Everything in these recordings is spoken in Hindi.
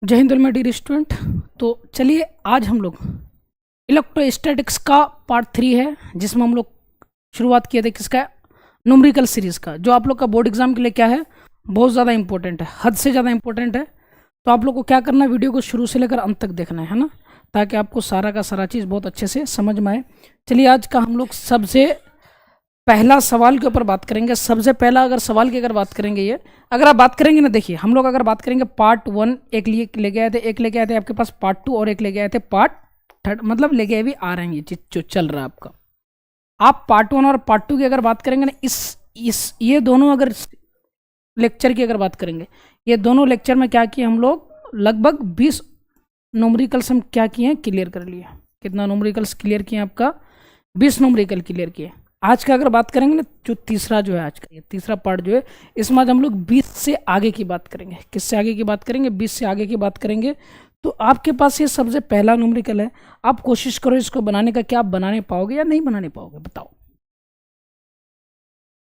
जय हिंद माय डियर स्टूडेंट। तो चलिए आज हम लोग इलेक्ट्रोस्टैटिक्स का पार्ट 3 है, जिसमें हम लोग शुरुआत किए थे किसका, न्यूमेरिकल सीरीज़ का, जो आप लोग का बोर्ड एग्जाम के लिए क्या है, बहुत ज़्यादा इंपॉर्टेंट है, हद से ज़्यादा इंपॉर्टेंट है। तो आप लोग को क्या करना है, वीडियो को शुरू से लेकर अंत तक देखना है ना, ताकि आपको सारा का सारा चीज़ बहुत अच्छे से समझ में आए। चलिए आज का हम लोग सबसे पहला सवाल के ऊपर बात करेंगे। सबसे पहला अगर सवाल की अगर बात करेंगे, ये अगर आप बात करेंगे ना, देखिए हम लोग अगर बात करेंगे पार्ट 1 एक लेके आए थे, एक लेके आए थे आपके पास पार्ट 2 और एक लेके आए थे पार्ट 3, मतलब लेके भी आ रहे हैं ये चीज जो चल रहा है आपका। आप पार्ट 1 और पार्ट 2 की अगर बात करेंगे ना, इस ये दोनों अगर लेक्चर की अगर बात करेंगे, ये दोनों लेक्चर में क्या किए हम लोग, लगभग 20 न्यूमेरिकल्स हम क्या किए हैं, क्लियर कर लिए। कितना न्यूमेरिकल्स क्लियर किए आपका, 20 न्यूमेरिकल क्लियर किए। आज का अगर बात करेंगे ना, जो तीसरा जो है आज का, ये तीसरा पार्ट जो है, इसमें आज हम लोग 20 से आगे की बात करेंगे। किससे आगे की बात करेंगे, 20 से आगे की बात करेंगे। तो आपके पास ये सबसे पहला न्यूमेरिकल है। आप कोशिश करो इसको बनाने का, क्या आप बनाने पाओगे या नहीं बनाने पाओगे, बताओ।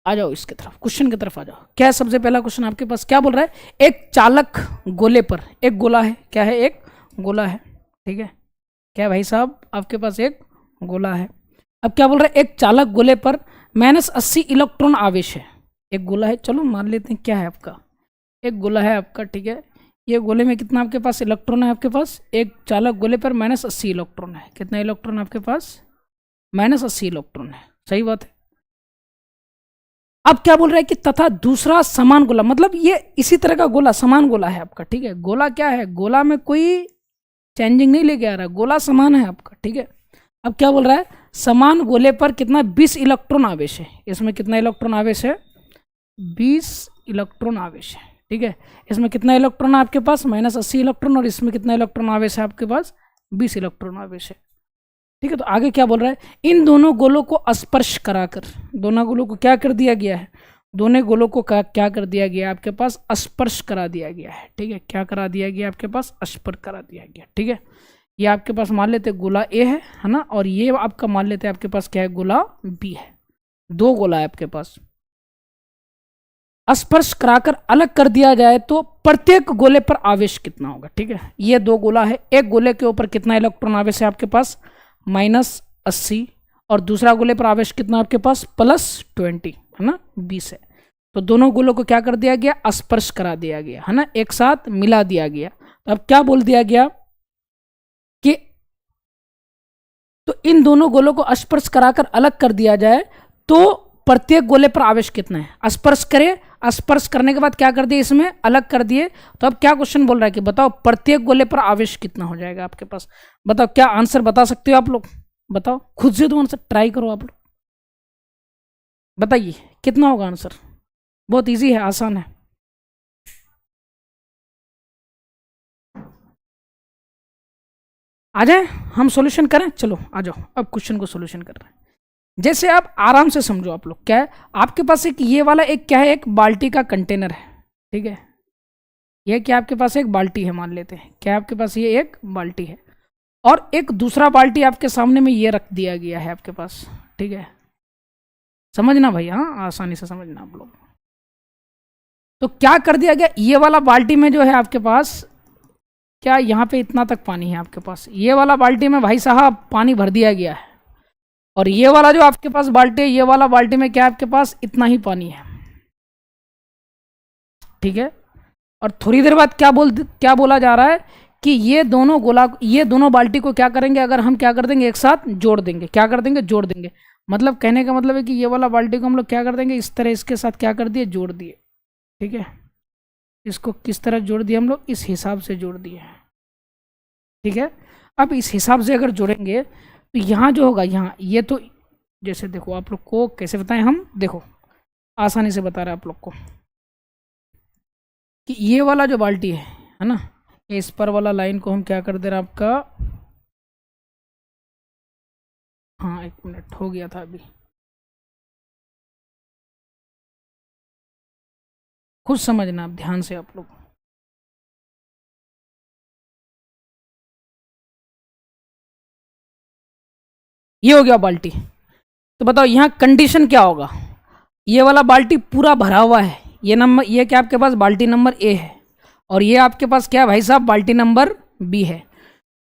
आ जाओ इसके तरफ, क्वेश्चन की तरफ आ जाओ। क्या है सबसे पहला क्वेश्चन आपके पास, क्या बोल रहा है, एक चालक गोले पर, एक गोला है, क्या है, एक गोला है, ठीक है। क्या भाई साहब, आपके पास एक गोला है। अब क्या बोल रहा है, एक चालक गोले पर -80 इलेक्ट्रॉन आवेश है। एक गोला है, चलो मान लेते हैं क्या है आपका, एक गोला है आपका, ठीक है। ये गोले में कितना आपके पास इलेक्ट्रॉन है, आपके पास एक चालक गोले पर -80 इलेक्ट्रॉन है। कितना इलेक्ट्रॉन आपके पास, -80 इलेक्ट्रॉन है, सही बात है। अब क्या बोल रहा है कि तथा दूसरा समान गोला, मतलब ये इसी तरह का गोला, समान गोला है आपका, ठीक है। गोला क्या है, गोला में कोई चेंजिंग नहीं लेके आ रहा, गोला समान है आपका, ठीक है। अब क्या बोल रहा है, समान गोले पर कितना 20 इलेक्ट्रॉन आवेश है। इसमें कितना इलेक्ट्रॉन आवेश है, 20 इलेक्ट्रॉन आवेश है, ठीक है। इसमें कितना इलेक्ट्रॉन है आपके पास, -80 इलेक्ट्रॉन, और इसमें कितना इलेक्ट्रॉन आवेश है आपके पास, 20 इलेक्ट्रॉन आवेश है, ठीक है। तो आगे क्या बोल रहा है, इन दोनों गोलों को स्पर्श कराकर, दोनों गोलों को क्या कर दिया गया है, दोनों गोलों को क्या कर दिया गया आपके पास, स्पर्श करा दिया गया है, ठीक है। क्या करा दिया गया आपके पास, स्पर्श करा दिया गया, ठीक है। ये आपके पास मान लेते गोला ए है ना, और ये आपका मान लेते आपके पास क्या है, गोला बी है। दो गोला है आपके पास। स्पर्श कराकर अलग कर दिया जाए तो प्रत्येक गोले पर आवेश कितना होगा, ठीक है। ये दो गोला है, एक गोले के ऊपर कितना इलेक्ट्रॉन आवेश है आपके पास, -80, और दूसरा गोले पर आवेश कितना आपके पास, +20, है ना, 20 है। तो दोनों गोलों को क्या कर दिया गया, स्पर्श करा दिया गया, है ना, एक साथ मिला दिया गया। तो अब क्या बोल दिया गया कि तो इन दोनों गोलों को स्पर्श कराकर अलग कर दिया जाए तो प्रत्येक गोले पर आवेश कितना है, स्पर्श करे, स्पर्श करने के बाद क्या कर दिए, इसमें अलग कर दिए। तो अब क्या क्वेश्चन बोल रहा है कि बताओ प्रत्येक गोले पर आवेश कितना हो जाएगा आपके पास, बताओ। क्या आंसर बता सकते हो आप लोग, बताओ खुद से, तो आंसर ट्राई करो आप लोग, बताइए कितना होगा आंसर। बहुत इजी है, आसान है। आ जाए हम सॉल्यूशन करें, चलो आ जाओ, अब क्वेश्चन को सॉल्यूशन कर रहे हैं। जैसे आप आराम से समझो, आप लोग क्या है, आपके पास एक ये वाला एक क्या है, एक बाल्टी का कंटेनर है, ठीक है। ये क्या आपके पास एक बाल्टी है, मान लेते हैं क्या आपके पास ये एक बाल्टी है, और एक दूसरा बाल्टी आपके सामने में ये रख दिया गया है आपके पास, ठीक है। समझना भाई, हाँ आसानी से समझना आप लोग। तो क्या कर दिया गया, ये वाला बाल्टी में जो है आपके पास, क्या यहाँ पे इतना तक पानी है आपके पास, ये वाला बाल्टी में भाई साहब पानी भर दिया गया है, और ये वाला जो आपके पास बाल्टी है, ये वाला बाल्टी में क्या आपके पास इतना ही पानी है, ठीक है। और थोड़ी देर बाद क्या बोला जा रहा है कि ये दोनों गोला, ये दोनों बाल्टी को क्या करेंगे, अगर हम क्या कर देंगे, एक साथ जोड़ देंगे, क्या कर देंगे, जोड़ देंगे। मतलब कहने का मतलब है कि ये वाला बाल्टी को हम लोग क्या कर देंगे, इस तरह इसके साथ क्या कर दिए, जोड़ दिए, ठीक है। इसको किस तरह जोड़ दिए हम लोग, इस हिसाब से जोड़ दिए, ठीक है। अब इस हिसाब से अगर जोड़ेंगे तो यहाँ जो होगा, यहाँ ये तो जैसे देखो, आप लोग को कैसे बताएं हम, देखो आसानी से बता रहे हैं आप लोग को कि ये वाला जो बाल्टी है ना, इस पर वाला लाइन को हम क्या कर दे रहे हैं आपका, हाँ 1 मिनट हो गया था अभी, खुद समझना आप ध्यान से आप लोग। ये हो गया बाल्टी। तो बताओ यहाँ कंडीशन क्या होगा, ये वाला बाल्टी पूरा भरा हुआ है, ये नंबर, ये क्या आपके पास बाल्टी नंबर ए है, और ये आपके पास क्या है भाई साहब, बाल्टी नंबर बी है।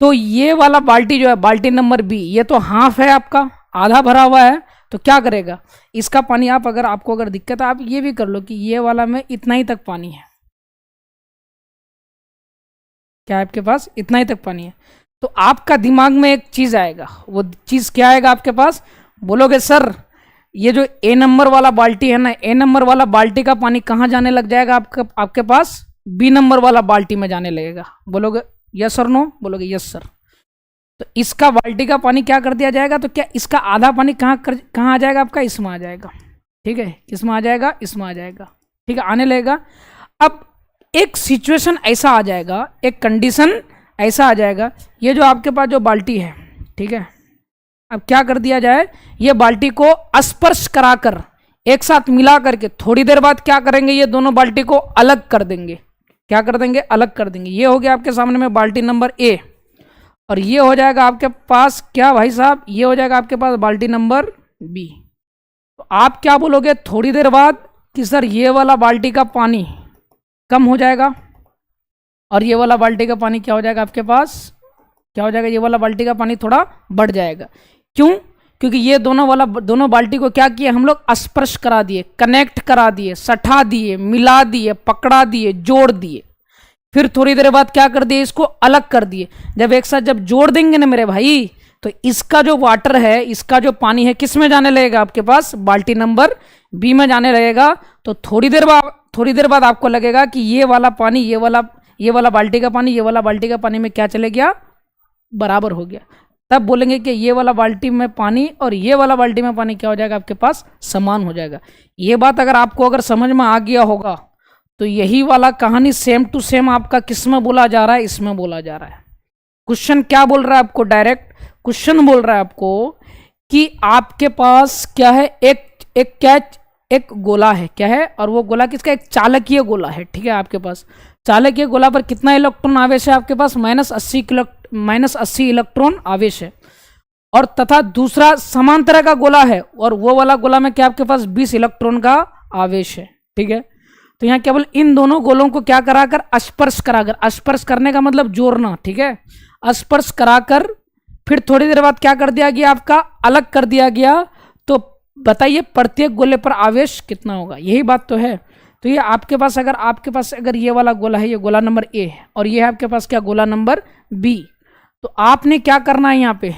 तो ये वाला बाल्टी जो है बाल्टी नंबर बी, ये तो हाफ है आपका, आधा भरा हुआ है। तो क्या करेगा इसका पानी, आप अगर आपको अगर दिक्कत है आप ये भी कर लो कि ये वाला में इतना ही तक पानी है, क्या आपके पास इतना ही तक पानी है। तो आपका दिमाग में एक चीज आएगा, वो चीज क्या आएगा आपके पास, बोलोगे सर ये जो ए नंबर वाला बाल्टी है ना, ए नंबर वाला बाल्टी का पानी कहाँ जाने लग जाएगा आपके पास, बी नंबर वाला बाल्टी में जाने लगेगा। बोलोगे यस और नो, बोलोगे यस सर। तो इसका बाल्टी का पानी क्या कर दिया जाएगा, तो क्या इसका आधा पानी कहाँ आ जाएगा आपका, इसमें आ जाएगा। ठीक है, किसमें आ जाएगा, इसमें आ जाएगा। ठीक है, आने लगेगा। अब एक सिचुएशन ऐसा आ जाएगा, एक कंडीशन ऐसा आ जाएगा, ये जो आपके पास जो बाल्टी है, ठीक है, अब क्या कर दिया जाए, ये बाल्टी को स्पर्श कराकर एक साथ मिला करके थोड़ी देर बाद क्या करेंगे, ये दोनों बाल्टी को अलग कर देंगे। क्या कर देंगे, अलग कर देंगे। ये हो गया आपके सामने में बाल्टी नंबर ए, और ये हो जाएगा आपके पास क्या भाई साहब, ये हो जाएगा आपके पास बाल्टी नंबर बी। तो आप क्या बोलोगे थोड़ी देर बाद कि सर ये वाला बाल्टी का पानी कम हो जाएगा और ये वाला बाल्टी का पानी क्या हो जाएगा आपके पास, क्या हो जाएगा, ये वाला बाल्टी का पानी थोड़ा बढ़ जाएगा। क्यों, क्योंकि ये दोनों बाल्टी को क्या किया हम लोग, स्पर्श करा दिए, कनेक्ट करा दिए, सटा दिए, मिला दिए, पकड़ा दिए, जोड़ दिए। फिर थोड़ी देर बाद क्या कर दिए, इसको अलग कर दिए। जब एक साथ जब जोड़ देंगे ना मेरे भाई, तो इसका जो वाटर है, इसका जो पानी है, किस में जाने लगेगा आपके पास, बाल्टी नंबर बी में जाने लगेगा। तो थोड़ी देर बाद आपको लगेगा कि ये वाला पानी, ये वाला बाल्टी का पानी, ये वाला बाल्टी का पानी में क्या चले गया, बराबर हो गया। तब बोलेंगे कि ये वाला बाल्टी में पानी और ये वाला बाल्टी में पानी क्या हो जाएगा आपके पास, समान हो जाएगा। ये बात अगर आपको अगर समझ में आ गया होगा, तो यही वाला कहानी सेम टू सेम आपका किस में बोला जा रहा है, इसमें बोला जा रहा है। क्वेश्चन क्या बोल रहा है आपको, डायरेक्ट क्वेश्चन बोल रहा है आपको कि आपके पास क्या है, एक गोला है, क्या है, और वो गोला किसका, एक चालकीय गोला है। ठीक है, आपके पास चालकीय गोला पर कितना इलेक्ट्रॉन आवेश है आपके पास, -80 इलेक्ट्रॉन आवेश है। और तथा दूसरा समान तरह का गोला है, और वो वाला गोला में क्या आपके पास 20 इलेक्ट्रॉन का आवेश है। ठीक है, तो यहाँ केवल इन दोनों गोलों को क्या कराकर, स्पर्श कराकर, स्पर्श करने का मतलब जोड़ना। ठीक है, स्पर्श कराकर फिर थोड़ी देर बाद क्या कर दिया गया, आपका अलग कर दिया गया। तो बताइए प्रत्येक गोले पर आवेश कितना होगा, यही बात तो है। तो ये आपके पास अगर ये वाला गोला है, ये गोला नंबर ए है, और ये है आपके पास क्या, गोला नंबर बी। तो आपने क्या करना है यहाँ पे,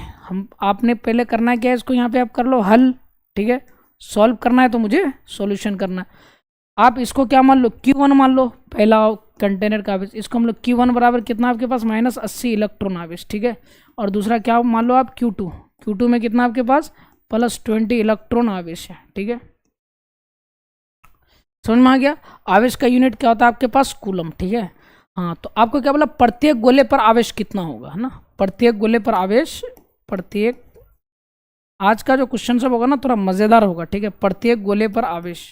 आपने पहले करना है क्या, इसको यहाँ पे आप कर लो हल। ठीक है, सॉल्व करना है तो मुझे सॉल्यूशन करना है। आप इसको क्या मान लो, Q1 मान लो, पहला कंटेनर का आवेश, इसको हम लोग Q1 बराबर कितना आपके पास, -80 इलेक्ट्रॉन आवेश। ठीक है, और दूसरा क्या मान लो आप Q2 में कितना आपके पास +20 इलेक्ट्रॉन आवेश है। ठीक है, समझ में आ गया। आवेश का यूनिट क्या होता है आपके पास, कूलम। ठीक है, हाँ, तो आपको क्या बोला, प्रत्येक गोले पर आवेश कितना होगा, है ना, प्रत्येक गोले पर आवेश, आज का जो क्वेश्चन सब होगा ना थोड़ा मजेदार होगा। ठीक है, प्रत्येक गोले पर आवेश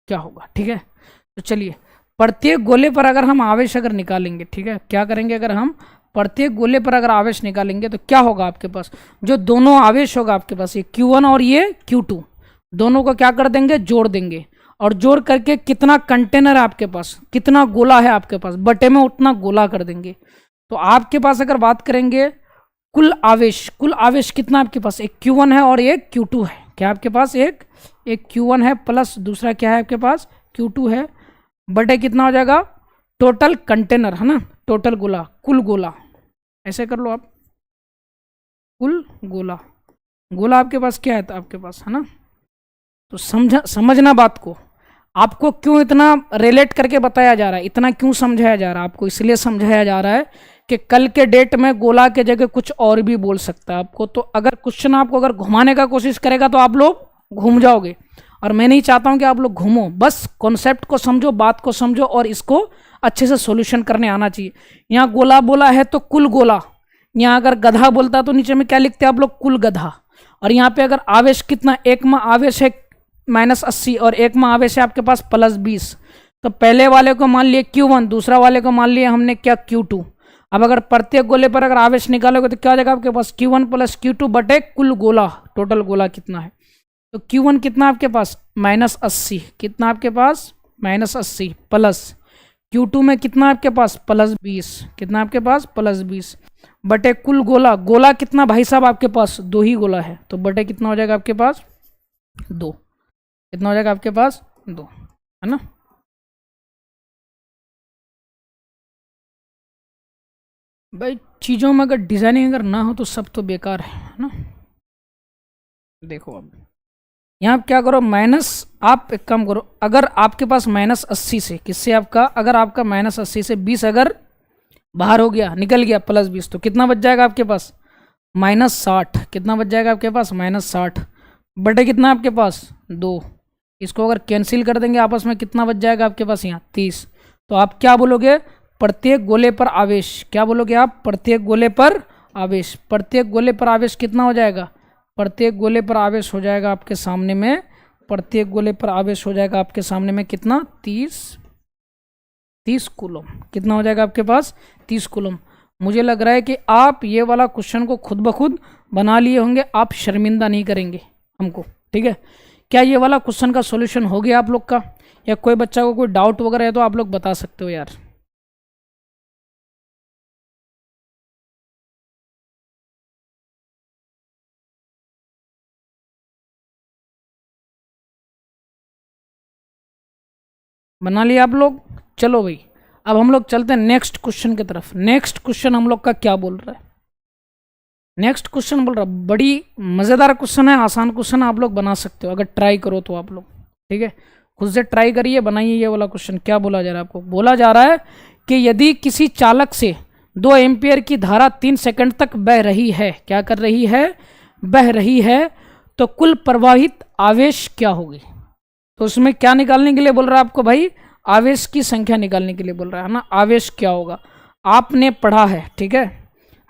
क्या होगा। ठीक है, तो चलिए प्रत्येक गोले पर अगर हम आवेश अगर निकालेंगे, ठीक है, क्या करेंगे, अगर हम प्रत्येक गोले पर अगर आवेश निकालेंगे तो क्या होगा आपके पास, जो दोनों आवेश होगा आपके पास, ये Q1 और ये Q2, दोनों को क्या कर देंगे, जोड़ देंगे। और जोड़ करके कितना कंटेनर है आपके पास, कितना गोला है आपके पास, बटे में उतना गोला कर देंगे। तो आपके पास अगर बात करेंगे कुल आवेश कितना आपके पास, एक Q1 है और एक Q2 है। क्या आपके पास एक Q1 है प्लस दूसरा क्या है आपके पास, Q2 है, बटे कितना हो जाएगा, टोटल कंटेनर, है ना, टोटल गोला, कुल गोला, ऐसे कर लो आप, कुल गोला आपके पास क्या है, तो आपके पास, है ना। तो समझना बात को, आपको क्यों इतना रिलेट करके बताया जा रहा है, इतना क्यों समझाया जा रहा है आपको, इसलिए समझाया जा रहा है कि कल के डेट में गोला के जगह कुछ और भी बोल सकता है आपको। तो अगर क्वेश्चन आपको अगर घुमाने का कोशिश करेगा तो आप लोग घूम जाओगे, और मैं नहीं चाहता हूं कि आप लोग घूमो, बस कॉन्सेप्ट को समझो, बात को समझो, और इसको अच्छे से सॉल्यूशन करने आना चाहिए। यहाँ गोला बोला है तो कुल गोला, यहाँ अगर गधा बोलता तो नीचे में क्या लिखते हैं आप लोग, कुल गधा। और यहाँ पे अगर आवेश कितना, एक में आवेश है -80 और एक में आवेश है आपके पास +20, तो पहले वाले को मान लिए Q1, दूसरा वाले को मान लिया हमने क्या, Q2। अब अगर प्रत्येक गोले पर अगर आवेश निकालोगे तो क्या हो जाएगा आपके पास, Q1 + Q2 बटे कुल गोला, टोटल गोला कितना है। तो Q1 कितना आपके पास -80, कितना आपके पास -80 प्लस Q2 में कितना आपके पास +20, कितना आपके पास +20 बटे कुल गोला, गोला कितना भाई साहब आपके पास 2 ही गोला है, तो बटे कितना हो जाएगा आपके पास 2, कितना हो जाएगा आपके पास 2, है ना। भाई चीज़ों में अगर डिजाइनिंग अगर ना हो तो सब तो बेकार है ना। देखो अब यहाँ आप क्या करो, माइनस, आप एक काम करो, अगर आपके पास -80 से किससे आपका, अगर आपका -80 से 20 अगर बाहर हो गया, निकल गया +20, तो कितना बच जाएगा आपके पास -60, कितना बच जाएगा आपके पास -60 बटे कितना आपके पास 2, इसको अगर कैंसिल कर देंगे आपस में कितना बच जाएगा आपके पास यहाँ 30। तो आप क्या बोलोगे, प्रत्येक गोले पर आवेश, क्या बोलोगे आप, प्रत्येक गोले पर आवेश, प्रत्येक गोले पर आवेश कितना हो जाएगा, प्रत्येक गोले पर आवेश हो जाएगा आपके सामने में, प्रत्येक गोले पर आवेश हो जाएगा आपके सामने में कितना 30 कूलम, कितना हो जाएगा आपके पास 30 कूलम। मुझे लग रहा है कि आप ये वाला क्वेश्चन को खुद ब खुद बना लिए होंगे, आप शर्मिंदा नहीं करेंगे हमको, ठीक है। क्या ये वाला क्वेश्चन का सॉल्यूशन हो गया आप लोग का, या कोई बच्चा को कोई डाउट वगैरह है तो आप लोग बता सकते हो यार। बना लिया आप लोग, चलो भाई अब हम लोग चलते हैं नेक्स्ट क्वेश्चन की तरफ। नेक्स्ट क्वेश्चन हम लोग का क्या बोल रहा है, नेक्स्ट क्वेश्चन बोल रहा है, बड़ी मज़ेदार क्वेश्चन है, आसान क्वेश्चन आप लोग बना सकते हो अगर ट्राई करो तो आप लोग, ठीक है। खुद से ट्राई करिए, बनाइए ये वाला क्वेश्चन। क्या बोला जा रहा है आपको, बोला जा रहा है कि यदि किसी चालक से 2 एम्पियर की धारा 3 सेकंड तक बह रही है, क्या कर रही है, बह रही है, तो कुल प्रवाहित आवेश क्या होगी। तो उसमें क्या निकालने के लिए बोल रहा है आपको भाई, आवेश की संख्या निकालने के लिए बोल रहा है ना, आवेश क्या होगा। आपने पढ़ा है, ठीक है,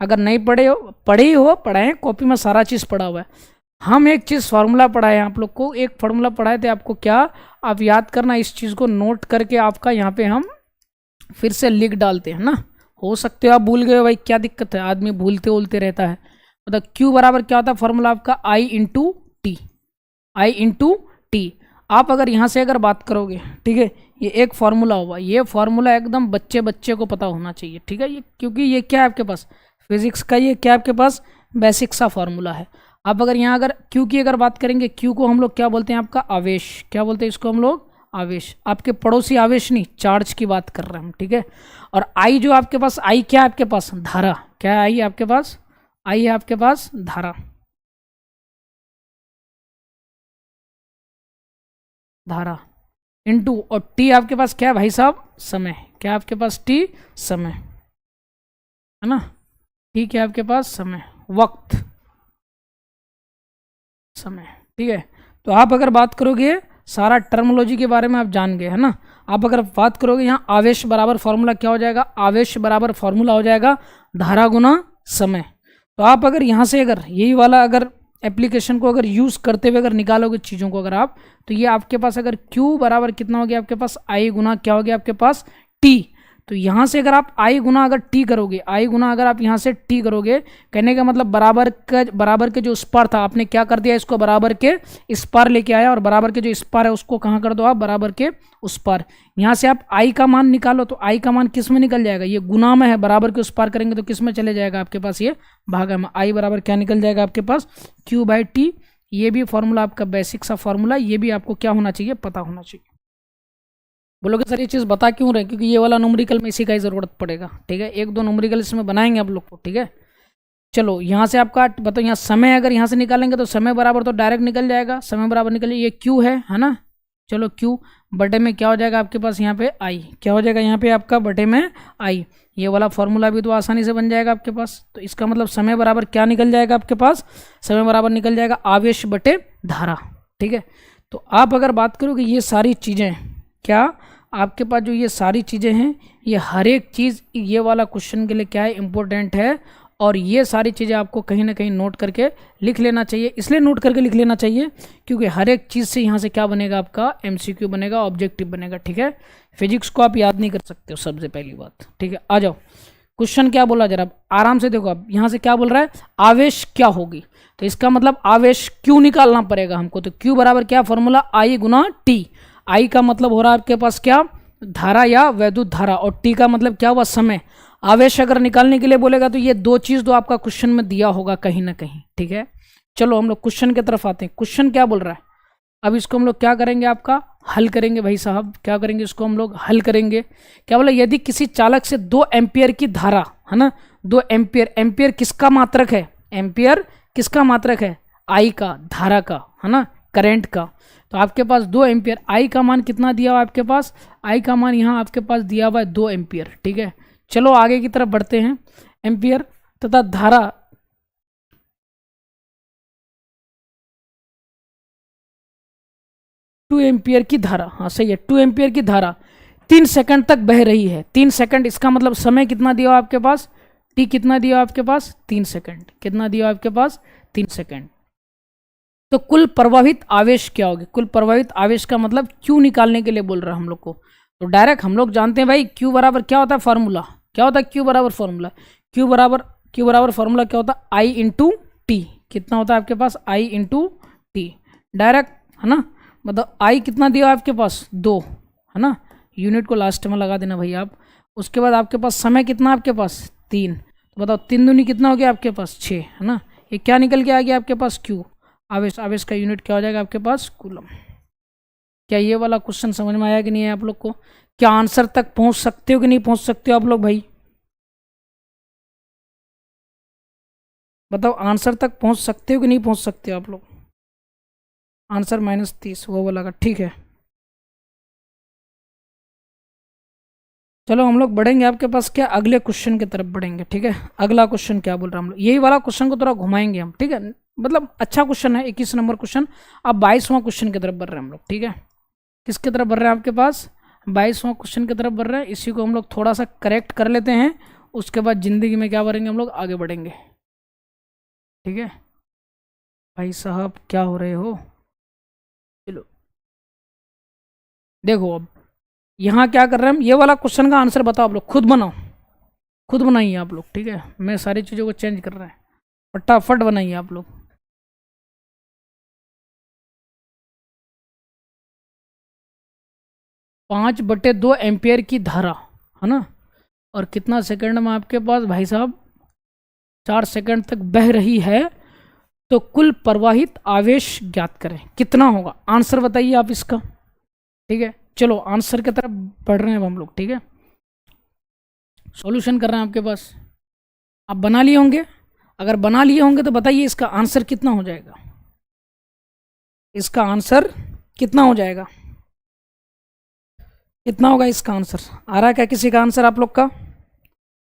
अगर नहीं पढ़े हो, पढ़े ही हो, पढ़े हैं, कॉपी में सारा चीज़ पढ़ा हुआ है। हम एक चीज़ फार्मूला पढ़ाए हैं आप लोग को, एक फार्मूला पढ़ाए थे आपको, क्या आप याद करना, इस चीज़ को नोट करके आपका यहाँ पे हम फिर से लिख डालते हैं ना। हो सकते हो आप भूल गए हो भाई, क्या दिक्कत है, आदमी भूलते उलते रहता है। मतलब Q बराबर क्या होता है फार्मूला आपका, I into T, I into T. आप अगर यहाँ से अगर बात करोगे, ठीक है, ये एक फार्मूला होगा, ये फार्मूला एकदम बच्चे बच्चे को पता होना चाहिए, ठीक है, ये क्योंकि ये क्या है आपके पास फिजिक्स का, ये क्या आपके पास बेसिक सा फार्मूला है। आप अगर यहाँ अगर Q की अगर बात करेंगे, Q को हम लोग क्या बोलते हैं आपका आवेश, क्या बोलते हैं इसको हम लोग आवेश, आपके पड़ोसी आवेश नहीं, चार्ज की बात कर रहे हैं हम, ठीक है। और I जो आपके पास, I क्या है आपके पास, धारा, क्या है I आपके पास, I है आपके पास धारा, धारा इनटू, और टी आपके पास क्या है भाई साहब, समय, क्या आपके पास टी, समय, है ना, टी क्या आपके पास, समय, वक्त, समय, ठीक है। तो आप अगर बात करोगे, सारा टर्मोलॉजी के बारे में आप जान गए, है ना। आप अगर बात करोगे यहाँ आवेश बराबर फॉर्मूला क्या हो जाएगा, आवेश बराबर फॉर्मूला हो जाएगा धारा गुना समय। तो आप अगर यहाँ से अगर यही वाला अगर एप्लीकेशन को अगर यूज़ करते हुए अगर निकालोगे चीज़ों को अगर आप, तो ये आपके पास अगर Q बराबर कितना हो गया आपके पास, I गुना क्या हो गया आपके पास T। तो यहाँ से अगर आप I गुना अगर T करोगे, I गुना अगर आप यहाँ से T करोगे, कहने का मतलब बराबर के जो उस पार था, आपने क्या कर दिया, इसको बराबर के इस पार लेके आया, और बराबर के जो इस पार है उसको कहाँ कर दो आप, बराबर के उस पार। यहाँ से आप I का मान निकालो, तो I का मान किस में निकल जाएगा, ये गुना में है, बराबर के उस पार करेंगे तो किस में चले जाएगा आपके पास, ये भागा में। I बराबर क्या निकल जाएगा आपके पास, Q/T। ये भी फॉर्मूला आपका बेसिक सा फॉर्मूला, ये भी आपको क्या होना चाहिए, पता होना चाहिए। बोलोगे सर ये चीज़ बता क्यों रहे, क्योंकि ये वाला न्यूमेरिकल में इसी का ही ज़रूरत पड़ेगा, ठीक है। 1-2 न्यूमेरिकल इसमें बनाएंगे आप लोग को, ठीक है। चलो यहाँ से आपका बताओ, यहाँ समय अगर यहाँ से निकालेंगे तो समय बराबर तो डायरेक्ट निकल जाएगा, समय बराबर निकल, ये Q है ना। चलो Q बटे में क्या हो जाएगा आपके पास यहाँ पे I, क्या हो जाएगा यहाँ पे आपका बटे में I। ये वाला फॉर्मूला भी तो आसानी से बन जाएगा आपके पास। तो इसका मतलब समय बराबर क्या निकल जाएगा आपके पास, समय बराबर निकल जाएगा आवेश बटे धारा, ठीक है। तो आप अगर बात करोगे ये सारी चीज़ें, क्या आपके पास जो ये सारी चीज़ें हैं, ये हर एक चीज़ ये वाला क्वेश्चन के लिए क्या है, इम्पोर्टेंट है। और ये सारी चीज़ें आपको कहीं ना कहीं नोट करके लिख लेना चाहिए। इसलिए नोट करके लिख लेना चाहिए क्योंकि हर एक चीज़ से यहाँ से क्या बनेगा आपका, MCQ बनेगा, ऑब्जेक्टिव बनेगा, ठीक है। फिजिक्स को आप याद नहीं कर सकते हो, सबसे पहली बात, ठीक है। आ जाओ क्वेश्चन क्या बोला जरा आराम से देखो, अब यहाँ से क्या बोल रहा है, आवेश क्या होगी, तो इसका मतलब आवेश क्यू निकालना पड़ेगा हमको। तो क्यू बराबर क्या फॉर्मूला, आई गुना टी। आई का मतलब हो रहा है आपके पास क्या, धारा या वैद्युत धारा, और टी का मतलब क्या हुआ, समय। आवेश अगर निकालने के लिए बोलेगा तो ये दो चीज तो आपका क्वेश्चन में दिया होगा कहीं ना कहीं, ठीक है। चलो हम लोग क्वेश्चन की तरफ आते हैं। क्वेश्चन क्या बोल रहा है, अब इसको हम लोग क्या करेंगे, आपका हल करेंगे भाई साहब, क्या करेंगे इसको हम लोग हल करेंगे। क्या बोला, यदि किसी चालक से 2 एम्पियर की धारा, है ना, 2 एम्पियर, एम्पियर किसका मात्रक है, एम्पियर किसका मात्रक है, आई का, धारा का, है ना, करंट का। तो आपके पास 2 एम्पियर, आई का मान कितना दिया हुआ है आपके पास, आई का मान यहाँ आपके पास दिया हुआ है 2 एम्पियर, ठीक है। चलो आगे की तरफ बढ़ते हैं। एम्पियर तथा धारा, टू एम्पियर की धारा, हाँ सही है, 2 एम्पियर की धारा 3 सेकंड तक बह रही है। 3 सेकंड, इसका मतलब समय कितना दिया हुआ आपके पास, टी कितना दिया हुआ आपके पास, 3 सेकंड। कितना दिया हुआ आपके पास, 3 सेकंड। तो कुल प्रवाहित आवेश क्या होगी, कुल प्रवाहित आवेश का मतलब क्यू निकालने के लिए बोल रहा है हम लोग को। तो डायरेक्ट हम लोग जानते हैं भाई क्यू बराबर क्या होता है, फॉर्मूला क्या होता है, क्यू बराबर फॉर्मूला, क्यू बराबर फॉर्मूला क्या होता है, आई इंटू टी। कितना होता है आपके पास, आई इंटू टी, डायरेक्ट, है ना। मतलब आई कितना दिया आपके पास, 2, है ना, यूनिट को लास्ट में लगा देना भाई आप। उसके बाद आपके पास समय कितना आपके पास, 3। तो बताओ 3 दूनी कितना हो गया आपके पास, 6, है ना। ये क्या निकल के आ गया आपके पास, क्यू, आवेश। आवेश का यूनिट क्या हो जाएगा आपके पास, कूलम। क्या ये वाला क्वेश्चन समझ में आया कि नहीं है आप लोग को, क्या आंसर तक पहुंच सकते हो कि नहीं पहुंच सकते हो आप लोग भाई, बताओ आंसर तक पहुंच सकते हो कि नहीं पहुंच सकते हो आप लोग। आंसर -30 वो वाला का, ठीक है। चलो हम लोग बढ़ेंगे आपके पास क्या, अगले क्वेश्चन की तरफ बढ़ेंगे, ठीक है। अगला क्वेश्चन क्या बोल रहा है हम लोग, यही वाला क्वेश्चन को थोड़ा घुमाएंगे हम, ठीक है। मतलब अच्छा क्वेश्चन है, 21 नंबर क्वेश्चन। अब 22वां क्वेश्चन की तरफ बढ़ रहे हैं हम लोग, ठीक है। किसकी तरफ बढ़ रहे हैं आपके पास, 22वां क्वेश्चन की तरफ बढ़ रहे हैं। इसी को हम लोग थोड़ा सा करेक्ट कर लेते हैं, उसके बाद जिंदगी में क्या बढ़ेंगे हम लोग, आगे बढ़ेंगे, ठीक है। भाई साहब क्या हो रहे हो, चलो देखो अब यहाँ क्या कर रहे हैं हम, ये वाला क्वेश्चन का आंसर बताओ आप लोग, खुद बनाओ, खुद बनाइए आप लोग, ठीक है। मैं सारी चीज़ों को चेंज कर रहा है, फटाफट बनाइए आप लोग। 5/2 एम्पियर की धारा, है ना, और कितना सेकंड में आपके पास भाई साहब, 4 सेकंड तक बह रही है। तो कुल प्रवाहित आवेश ज्ञात करें, कितना होगा, आंसर बताइए आप इसका, ठीक है। चलो आंसर की तरफ बढ़ रहे हैं अब हम लोग, ठीक है। सॉल्यूशन कर रहे हैं आपके पास, आप बना लिए होंगे, अगर बना लिए होंगे तो बताइए इसका आंसर कितना हो जाएगा, इसका आंसर कितना हो जाएगा, कितना होगा इसका आंसर। आ रहा है क्या किसी का आंसर आप लोग का,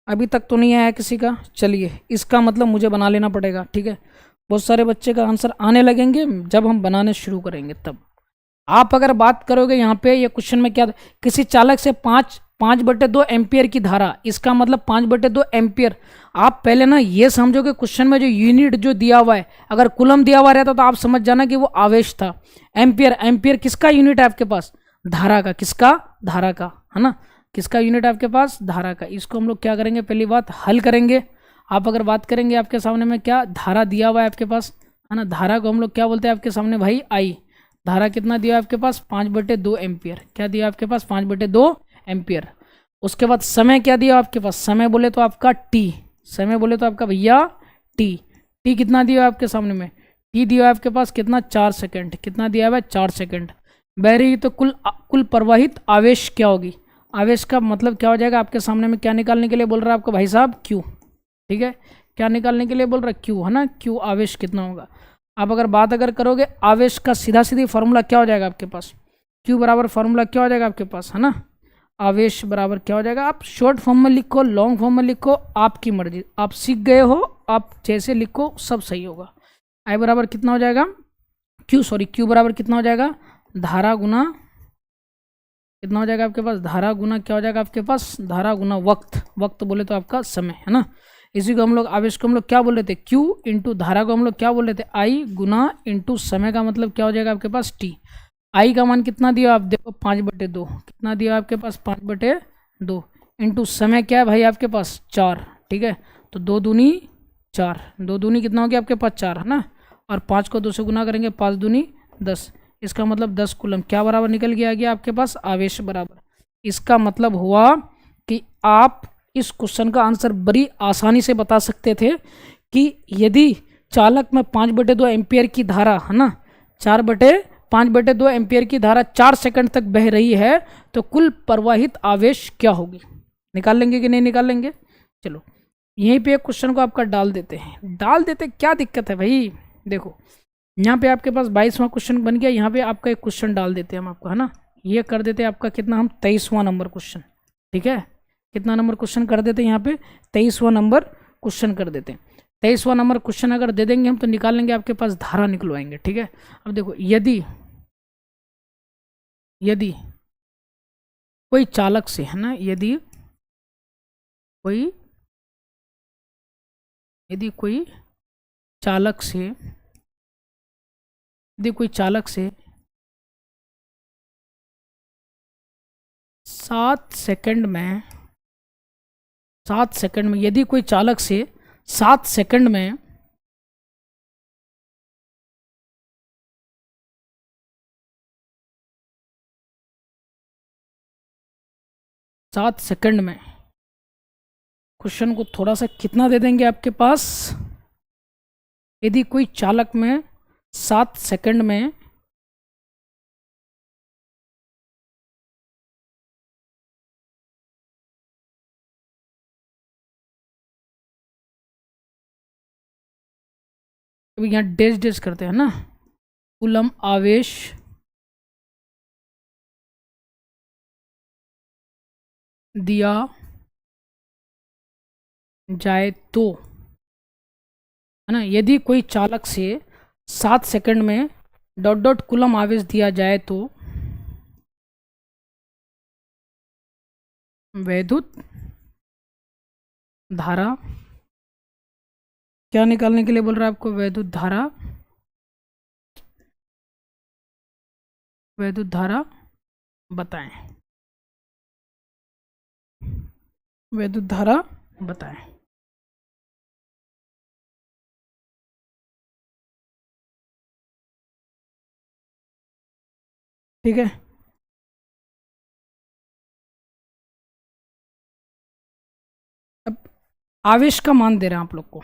अभी तक तो नहीं आया किसी का। चलिए इसका मतलब मुझे बना लेना पड़ेगा, ठीक है। बहुत सारे बच्चे का आंसर आने लगेंगे जब हम बनाने शुरू करेंगे तब। आप अगर बात करोगे यहाँ पे, ये क्वेश्चन में क्या, किसी चालक से 5/2 एम्पियर की धारा, इसका मतलब 5/2 एम्पियर। आप पहले ना ये समझोगे क्वेश्चन में जो यूनिट जो दिया हुआ है, अगर कुलम दिया हुआ रहता तो आप समझ जाना कि वो आवेश था। एम्पियर, एम्पियर किसका यूनिट है आपके पास, धारा का, किसका, धारा का, है ना, किसका यूनिट है आपके पास, धारा का। इसको हम लोग क्या करेंगे, पहली बात हल करेंगे। आप अगर बात करेंगे आपके सामने में क्या धारा दिया हुआ है आपके पास, है ना, धारा को हम लोग क्या बोलते हैं आपके सामने भाई, आई। धारा कितना दिया आपके पास, 5/2 एम्पियर। क्या दिया आपके पास, 5/2 एम्पियर। उसके बाद समय क्या दिया आपके पास, समय बोले तो आपका टी, समय बोले तो आपका भैया टी। टी कितना दिया आपके सामने में, टी दिया आपके पास कितना, 4 सेकंड। कितना दिया हुआ है, 4 सेकंड बह रही। तो कुल प्रवाहित आवेश क्या होगी, आवेश का मतलब क्या हो जाएगा आपके सामने में, क्या निकालने के लिए बोल रहा है आपको भाई साहब, क्यू, ठीक है। क्या निकालने के लिए बोल रहा है, क्यू, है ना, क्यू आवेश कितना होगा। आप अगर बात करोगे आवेश का, सीधा सीधी फॉर्मूला क्या हो जाएगा आपके पास, क्यू बराबर फॉर्मूला क्या हो जाएगा आपके पास, है ना, आवेश बराबर क्या हो जाएगा। आप शॉर्ट फॉर्म में लिखो, लॉन्ग फॉर्म में लिखो, आपकी मर्जी, आप सीख गए हो, आप जैसे लिखो सब सही होगा। आई बराबर कितना हो जाएगा, क्यू बराबर कितना हो जाएगा, धारा गुना, कितना हो जाएगा आपके पास, धारा गुना क्या हो जाएगा आपके पास, धारा गुना वक्त, वक्त बोले तो आपका समय, है ना। इसी को हम लोग, आवेश को हम लोग क्या बोल रहे थे, क्यू इंटू धारा को हम लोग क्या बोल रहे थे, आई गुना इंटू समय का मतलब क्या हो जाएगा आपके पास, टी। आई का मान कितना दिया आप देखो, 5/2, कितना दिया आपके पास, 5/2। इंटू समय क्या है भाई आपके पास 4, ठीक है। तो 2 दूनी 4, 2 दूनी कितना हो गया आपके पास 4 है ना, और 5 को 2 से गुना करेंगे, 5 दूनी 10, इसका मतलब 10 कूलम क्या बराबर निकल गया आपके पास, आवेश बराबर। इसका मतलब हुआ कि आप इस क्वेश्चन का आंसर बड़ी आसानी से बता सकते थे कि यदि चालक में 5/2 एम्पियर की धारा है ना, 5/2 एम्पियर की धारा 4 सेकंड तक बह रही है तो कुल प्रवाहित आवेश क्या होगी। निकाल लेंगे कि नहीं निकाल लेंगे। चलो यहीं पे एक क्वेश्चन को आपका डाल देते हैं, क्या दिक्कत है भाई। देखो यहाँ पे आपके पास 22वां क्वेश्चन बन गया, यहाँ पे आपका एक क्वेश्चन डाल देते हैं हम आपको, है ना। ये कर देते हैं आपका कितना, हम 23वां नंबर क्वेश्चन, ठीक है। कितना नंबर क्वेश्चन कर देते हैं यहाँ पे, 23वां नंबर क्वेश्चन कर देते हैं। 23वां नंबर क्वेश्चन अगर दे देंगे हम तो निकाल लेंगे, आपके पास धारा निकलवाएंगे, ठीक है। अब देखो यदि कोई चालक से, है ना, यदि कोई चालक से 7 सेकंड में, यदि कोई चालक से 7 सेकंड में 7 सेकंड में, क्वेश्चन को थोड़ा सा कितना दे देंगे आपके पास, यदि कोई चालक में 7 सेकंड में 7 यहाँ डेज करते हैं ना, कूलम आवेश दिया जाए तो, है ना, यदि कोई चालक से 7 सेकंड में ... कूलम आवेश दिया जाए तो वैद्युत धारा क्या निकालने के लिए बोल रहा है आपको, वैद्युत धारा बताएं, वैद्युत धारा बताएं। ठीक है, अब आवेश का मान दे रहे हैं आप लोग को,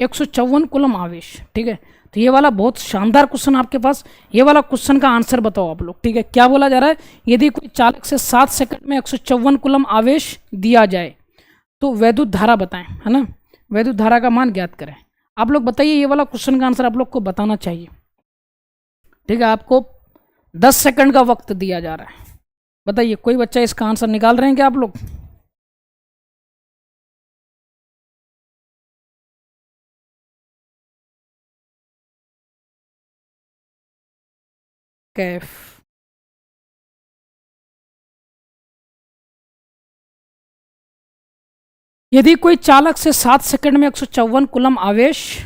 एक 154 कूलम आवेश, ठीक है। तो ये वाला बहुत शानदार क्वेश्चन आपके पास, ये वाला क्वेश्चन का आंसर बताओ आप लोग, ठीक है। क्या बोला जा रहा है, यदि कोई चालक से 7 सेकंड में 154 कूलम आवेश दिया जाए तो वैद्युत धारा बताएं, है ना, वैद्युत धारा का मान ज्ञात करें। आप लोग बताइए, ये वाला क्वेश्चन का आंसर आप लोग को बताना चाहिए, ठीक है। आपको 10 सेकंड का वक्त दिया जा रहा है, बताइए कोई बच्चा इसका आंसर निकाल रहे हैं क्या आप लोग। कैफ, यदि कोई चालक से 7 सेकंड में 154 कूलम आवेश,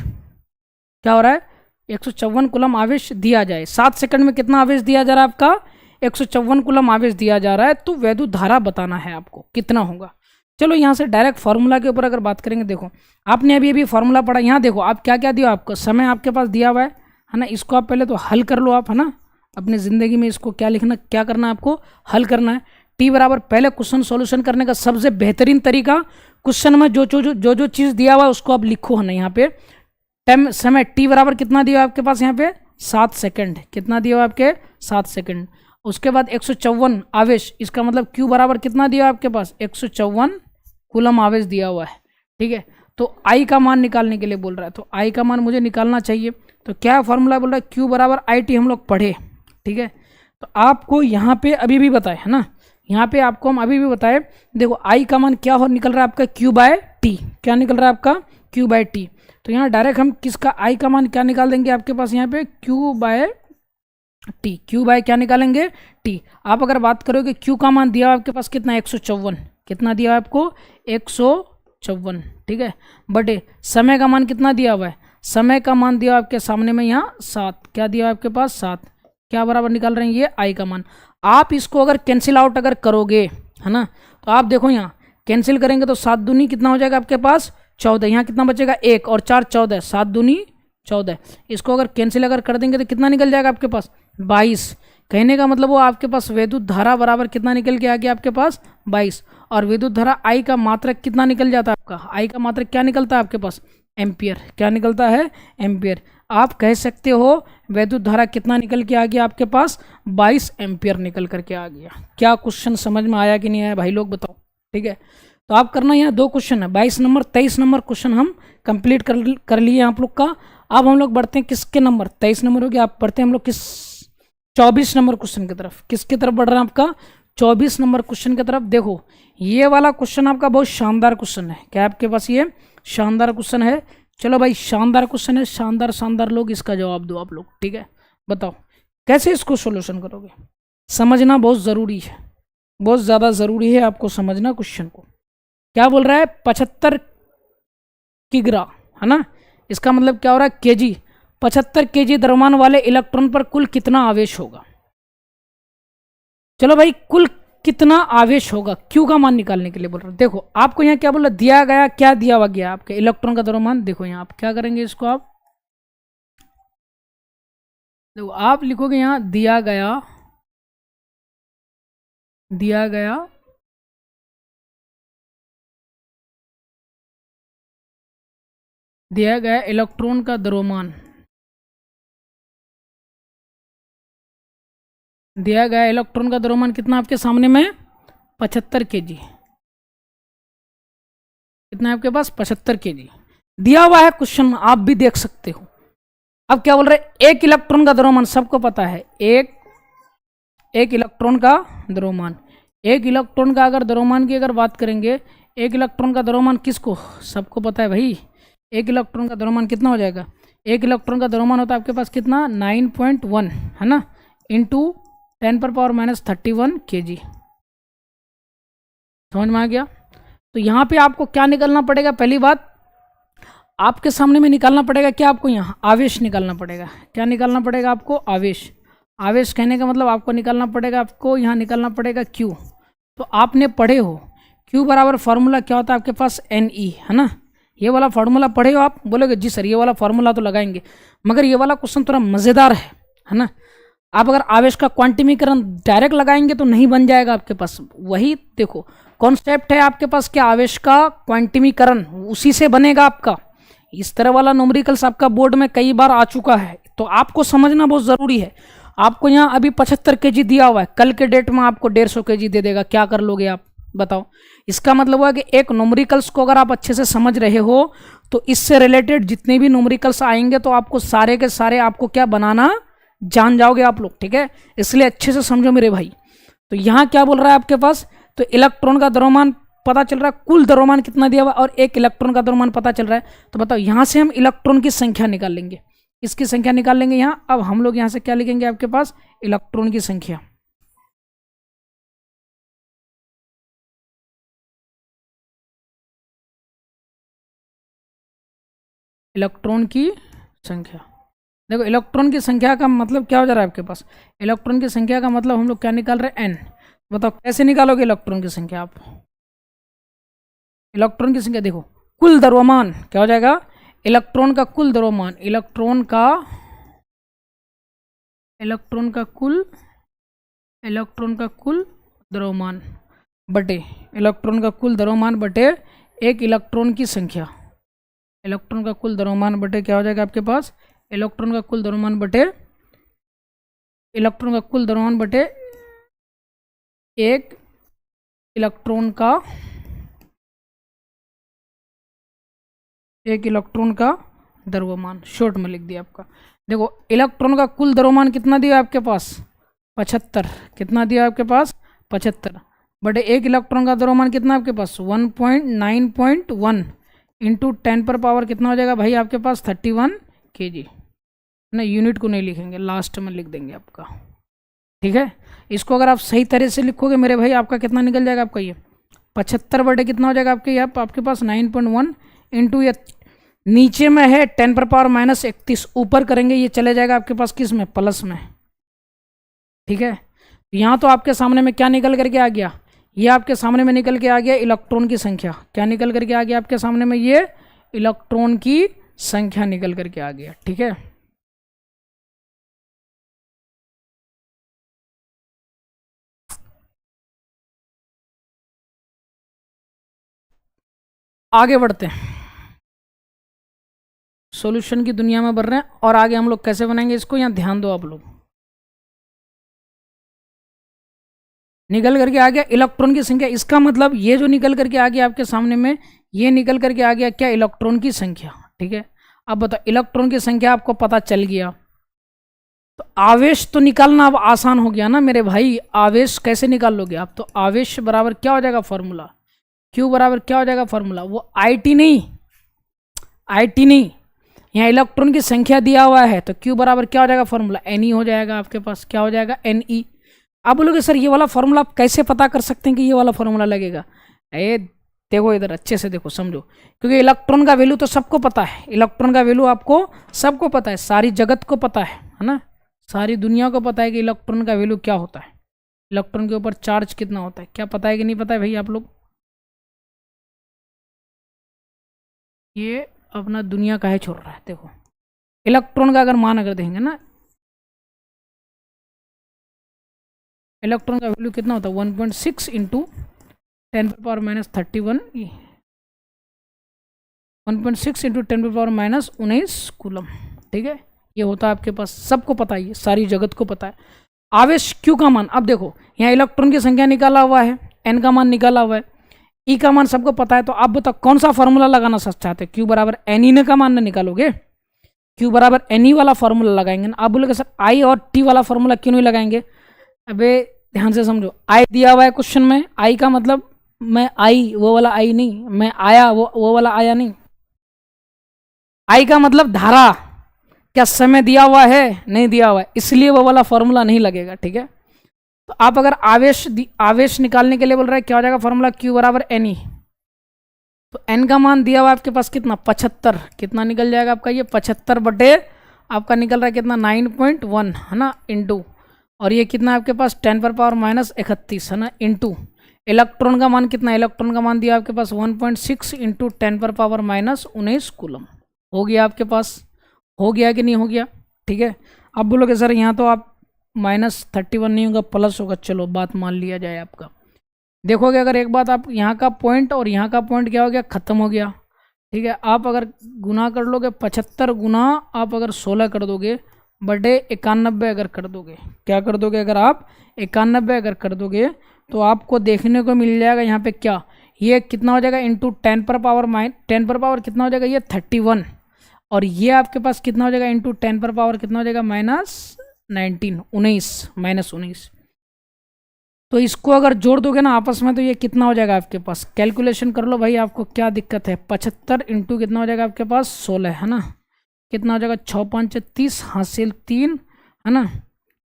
क्या हो रहा है, 154 कूलम आवेश दिया जाए, 7 सेकंड में कितना आवेश दिया जा रहा है आपका, 154 कूलम आवेश दिया जा रहा है, तो वैद्युत धारा बताना है आपको कितना होगा। चलो यहाँ से डायरेक्ट फार्मूला के ऊपर अगर बात करेंगे, देखो आपने अभी फार्मूला पढ़ा, यहाँ देखो आप क्या क्या दिया, आपको समय आपके पास दिया हुआ है ना, इसको आप पहले तो हल कर लो आप, है ना, अपनी ज़िंदगी में इसको क्या लिखना, क्या करना है आपको, हल करना है। टी बराबर, पहले क्वेश्चन सॉल्यूशन करने का सबसे बेहतरीन तरीका, क्वेश्चन में जो चीज़ दिया हुआ है उसको आप लिखो, है ना। यहाँ पे टाइम, समय टी बराबर कितना दिया आपके पास, यहाँ पे 7 सेकंड, कितना दिया हुआ आपके 7 सेकंड। उसके बाद 154 आवेश, इसका मतलब क्यू बराबर कितना दिया आपके पास, 154 कूलम आवेश दिया हुआ है, ठीक है। तो आई का मान निकालने के लिए बोल रहा है, तो आई का मान मुझे निकालना चाहिए, तो क्या फॉर्मूला बोल रहा है, क्यू बराबर आई टी, हम लोग पढ़े, ठीक है। तो आपको यहाँ पे अभी भी बताए, है ना, यहाँ पे आपको हम अभी भी बताए, देखो आई का मान क्या हो निकल रहा है आपका, क्यू बाय टी, क्या निकल रहा है आपका, क्यू बाय टी। तो यहाँ डायरेक्ट हम किसका आई का मान क्या निकाल देंगे आपके पास, यहाँ पे Q by T, Q by क्या निकालेंगे, टी। आप अगर बात करोगे क्यू का मान दिया आपके पास कितना, 154, कितना दिया आपको, 154, ठीक है, बटे समय का मान कितना दिया हुआ है, समय का मान दिया आपके सामने में यहाँ 7, क्या दिया आपके पास 7, क्या बराबर निकाल रहे हैं, ये आई का मान। आप इसको अगर कैंसिल आउट अगर करोगे, है ना, तो आप देखो यहाँ कैंसिल करेंगे तो 7 दूनी कितना हो जाएगा आपके पास 14, यहाँ कितना बचेगा 1 और 4 14, 7 दूनी 14। इसको अगर कैंसिल अगर कर देंगे तो कितना निकल जाएगा आपके पास 22। कहने का मतलब वो आपके पास विद्युत धारा बराबर कितना निकल के आ गया आपके पास 22। और विद्युत धारा आई का मात्रक कितना निकल जाता है आपका, आई का मात्रक क्या निकलता है आपके पास एम्पियर, क्या निकलता है एम्पियर। आप कह सकते हो विद्युत धारा कितना निकल के आ गया आपके पास 22 एम्पियर निकल करके आ गया। क्या क्वेश्चन समझ में आया कि नहीं आया भाई लोग बताओ, ठीक है। तो आप करना यहाँ 2 क्वेश्चन है, 22 नंबर 23 नंबर क्वेश्चन हम कंप्लीट कर लिए आप लोग का। अब हम लोग बढ़ते हैं किसके नंबर 23 नंबर हो गया, आप बढ़ते हैं हम लोग किस 24 नंबर क्वेश्चन की तरफ। किसकी तरफ बढ़ रहे हैं आपका 24 नंबर क्वेश्चन की तरफ। देखो ये वाला क्वेश्चन आपका बहुत शानदार क्वेश्चन है, क्या आपके पास ये शानदार क्वेश्चन है। चलो भाई शानदार क्वेश्चन है, शानदार शानदार लोग इसका जवाब दो आप लोग, ठीक है। बताओ कैसे इसको सोल्यूशन करोगे, समझना बहुत ज़रूरी है, बहुत ज़्यादा ज़रूरी है आपको समझना क्वेश्चन को। क्या बोल रहा है 75 किग्रा, है ना, इसका मतलब क्या हो रहा है केजी। 75 केजी द्रव्यमान वाले इलेक्ट्रॉन पर कुल कितना आवेश होगा। चलो भाई कुल कितना आवेश होगा, क्यू का मान निकालने के लिए बोल रहा हूं। देखो आपको यहाँ क्या बोला दिया गया, क्या दिया हुआ गया आपके इलेक्ट्रॉन का द्रव्यमान। देखो यहाँ आप क्या करेंगे इसको, आप देखो आप लिखोगे यहाँ दिया गया इलेक्ट्रॉन का द्रव्यमान, दिया गया इलेक्ट्रॉन का द्रव्यमान कितना आपके सामने में 75 केजी। कितना है आपके पास 75 केजी दिया हुआ है क्वेश्चन, आप भी देख सकते हो। अब क्या बोल रहे हैं एक इलेक्ट्रॉन का द्रव्यमान, सबको पता है एक इलेक्ट्रॉन का द्रव्यमान, एक इलेक्ट्रॉन का अगर द्रव्यमान की अगर बात करेंगे, एक इलेक्ट्रॉन का द्रव्यमान किसको सबको पता है भाई, एक इलेक्ट्रॉन का द्रव्यमान कितना हो जाएगा, एक इलेक्ट्रॉन का द्रव्यमान होता है आपके पास कितना 9.1, है ना, इंटू 10⁻³ kg। समझ में आ गया। तो यहाँ पे आपको क्या निकालना पड़ेगा, पहली बात आपके सामने में निकालना पड़ेगा क्या, आपको यहाँ आवेश निकालना पड़ेगा। क्या निकालना पड़ेगा आपको आवेश। आवेश कहने का मतलब आपको निकालना पड़ेगा, आपको यहाँ निकालना पड़ेगा Q। तो आपने पढ़े हो Q बराबर फार्मूला क्या होता है आपके पास Ne, है ना, ये वाला फार्मूला पढ़े हो आप। बोलोगे जी सर ये वाला फार्मूला तो लगाएंगे, मगर ये वाला क्वेश्चन थोड़ा मज़ेदार है ना। आप अगर आवेश का क्वांटिमीकरण डायरेक्ट लगाएंगे तो नहीं बन जाएगा आपके पास। वही देखो कॉन्सेप्ट है आपके पास क्या, आवेश का क्वांटिमीकरण उसी से बनेगा आपका। इस तरह वाला न्यूमेरिकल्स आपका बोर्ड में कई बार आ चुका है, तो आपको समझना बहुत ज़रूरी है। आपको यहाँ अभी 75 केजी दिया हुआ है, कल के डेट में आपको 150 केजी दे देगा, क्या कर लोगे आप बताओ। इसका मतलब हुआ कि एक न्यूमेरिकल्स को अगर आप अच्छे से समझ रहे हो तो इससे रिलेटेड जितने भी न्यूमेरिकल्स आएंगे तो आपको सारे के सारे आपको क्या बनाना जान जाओगे आप लोग, ठीक है। इसलिए अच्छे से समझो मेरे भाई। तो यहाँ क्या बोल रहा है आपके पास, तो इलेक्ट्रॉन का द्रव्यमान पता चल रहा है, कुल द्रव्यमान कितना दिया हुआ और एक इलेक्ट्रॉन का द्रव्यमान पता चल रहा है। तो बताओ यहाँ से हम इलेक्ट्रॉन की संख्या निकाल लेंगे, इसकी संख्या निकाल लेंगे यहाँ। अब हम लोग यहाँ से क्या लिखेंगे आपके पास इलेक्ट्रॉन की संख्या, इलेक्ट्रॉन की संख्या। देखो इलेक्ट्रॉन की संख्या का मतलब क्या हो जा रहा है आपके पास, इलेक्ट्रॉन की संख्या का मतलब हम लोग क्या निकाल रहे हैं n। बताओ कैसे निकालोगे इलेक्ट्रॉन की संख्या आप। इलेक्ट्रॉन की संख्या देखो कुल द्रव्यमान क्या हो जाएगा, इलेक्ट्रॉन का कुल द्रव्यमान, इलेक्ट्रॉन का कुल द्रव्यमान बटे इलेक्ट्रॉन का कुल द्रव्यमान बटे एक इलेक्ट्रॉन की संख्या। इलेक्ट्रॉन का कुल द्रव्यमान बटे क्या हो जाएगा आपके पास, इलेक्ट्रॉन का कुल द्रव्यमान बटे एक इलेक्ट्रॉन का द्रव्यमान, शॉर्ट में लिख दिया आपका। देखो इलेक्ट्रॉन का कुल द्रव्यमान कितना दिया आपके पास 75, कितना दिया आपके पास 75 बटे एक इलेक्ट्रॉन का द्रव्यमान कितना आपके पास 9.1 इंटू 10⁻, कितना हो जाएगा भाई आपके पास 31 kg ना। यूनिट को नहीं लिखेंगे, लास्ट में लिख देंगे आपका, ठीक है। इसको अगर आप सही तरह से लिखोगे मेरे भाई आपका कितना निकल जाएगा आपका ये 75 बटे कितना हो जाएगा आपके यहाँ आपके पास 9.1 इंटू ये नीचे में है 10⁻−31, ऊपर करेंगे ये चले जाएगा आपके पास किस में प्लस में, ठीक है, यहाँ तो आपके सामने में क्या निकल करके आ गया, ये आपके सामने में निकल के आ गया इलेक्ट्रॉन की संख्या। क्या निकल करके आ गया आपके सामने में, ये इलेक्ट्रॉन की संख्या निकल करके आ गया। ठीक है, आगे बढ़ते हैं, सॉल्यूशन की दुनिया में बढ़ रहे हैं। और आगे हम लोग कैसे बनाएंगे इसको, यहाँ ध्यान दो आप लोग। निकल करके आ गया इलेक्ट्रॉन की संख्या, इसका मतलब ये जो निकल करके आ गया आपके सामने में, ये निकल करके आ गया क्या, इलेक्ट्रॉन की संख्या। ठीक है, अब बताओ इलेक्ट्रॉन की संख्या आपको पता चल गया, तो आवेश तो निकालना अब आसान हो गया ना मेरे भाई। आवेश कैसे निकाल लोगे आप, तो आवेश बराबर क्या हो जाएगा फॉर्मूला, क्यू बराबर क्या हो जाएगा फॉर्मूला, वो आई नहीं, यहाँ इलेक्ट्रॉन की संख्या दिया हुआ है, तो क्यू बराबर क्या हो जाएगा फॉर्मूला, एन ई हो जाएगा आपके पास। क्या हो जाएगा, एन ई। आप बोलोगे सर ये वाला फॉर्मूला आप कैसे पता कर सकते हैं कि ये वाला फॉर्मूला लगेगा। ए देखो इधर अच्छे से देखो समझो, क्योंकि इलेक्ट्रॉन का वैल्यू तो सबको पता है, इलेक्ट्रॉन का वैल्यू आपको सबको पता है, सारी जगत को पता है ना, सारी दुनिया को पता है कि इलेक्ट्रॉन का वैल्यू क्या होता है, इलेक्ट्रॉन के ऊपर चार्ज कितना होता है, क्या पता है कि नहीं पता है भाई आप लोग। ये अपना दुनिया का है छोड़ रहा है। देखो इलेक्ट्रॉन का अगर मान अगर देंगे ना, इलेक्ट्रॉन का वैल्यू कितना होता है 1.6 इंटू 10⁻31 1.6 इंटू 10⁻19 कूलम। ठीक है, ये होता है आपके पास, सबको पता है, ये सारी जगत को पता है। आवेश क्यू का मान, अब देखो यहाँ इलेक्ट्रॉन की संख्या निकाला हुआ है, एन का मान निकाला हुआ है, ई का मान सबको पता है, तो आप बताओ कौन सा फॉर्मूला लगाना चाहते हैं, क्यू बराबर एन ई का मान निकालोगे, क्यू बराबर एन ई वाला फॉर्मूला लगाएंगे ना। आप बोलोगे सर आई और टी वाला फॉर्मूला क्यों नहीं लगाएंगे, अबे ध्यान से समझो, आई दिया हुआ है क्वेश्चन में, आई का मतलब मैं आई वो वाला आई नहीं, मैं आया वो वाला आया नहीं, आई का मतलब धारा, क्या समय दिया हुआ है, नहीं दिया हुआ है, इसलिए वो वाला फॉर्मूला नहीं लगेगा। ठीक है, तो आप अगर आवेश निकालने के लिए बोल रहे हैं क्या हो जाएगा फॉर्मूला, क्यू बराबर एन ई, तो एन का मान दिया हुआ आपके पास कितना 75, कितना निकल जाएगा आपका ये 75 बटे आपका निकल रहा है कितना 9.1 है ना, इंटू, और ये कितना आपके पास 10⁻31 है ना, इंटू इलेक्ट्रॉन का मान कितना, इलेक्ट्रॉन का मान दिया आपके पास 1.6 इंटू 10⁻19 कूलम। हो गया आपके पास, हो गया कि नहीं हो गया। ठीक है, अब बोलोगे सर यहाँ तो आप -31 नहीं होगा प्लस होगा, चलो बात मान लिया जाए आपका। देखोगे अगर एक बात, आप यहाँ का पॉइंट और यहाँ का पॉइंट क्या हो गया, खत्म हो गया। ठीक है, आप अगर गुना कर लोगे 75 गुना आप अगर 16 कर दोगे बटे 91 अगर कर दोगे, क्या कर दोगे, अगर आप 91 अगर कर दोगे तो आपको देखने को मिल जाएगा यहाँ पे क्या, ये कितना हो जाएगा इंटू 10 पर पावर कितना हो जाएगा, ये 31, और ये आपके पास कितना हो जाएगा इंटू 10 पर पावर कितना हो जाएगा -19। तो इसको अगर जोड़ दोगे ना आपस में तो ये कितना हो जाएगा आपके पास, कैलकुलेशन कर लो भाई, आपको क्या दिक्कत है। 75 इंटू कितना हो जाएगा आपके पास 16 है ना, कितना हो जाएगा 6×5 = 30 हासिल 3 है ना,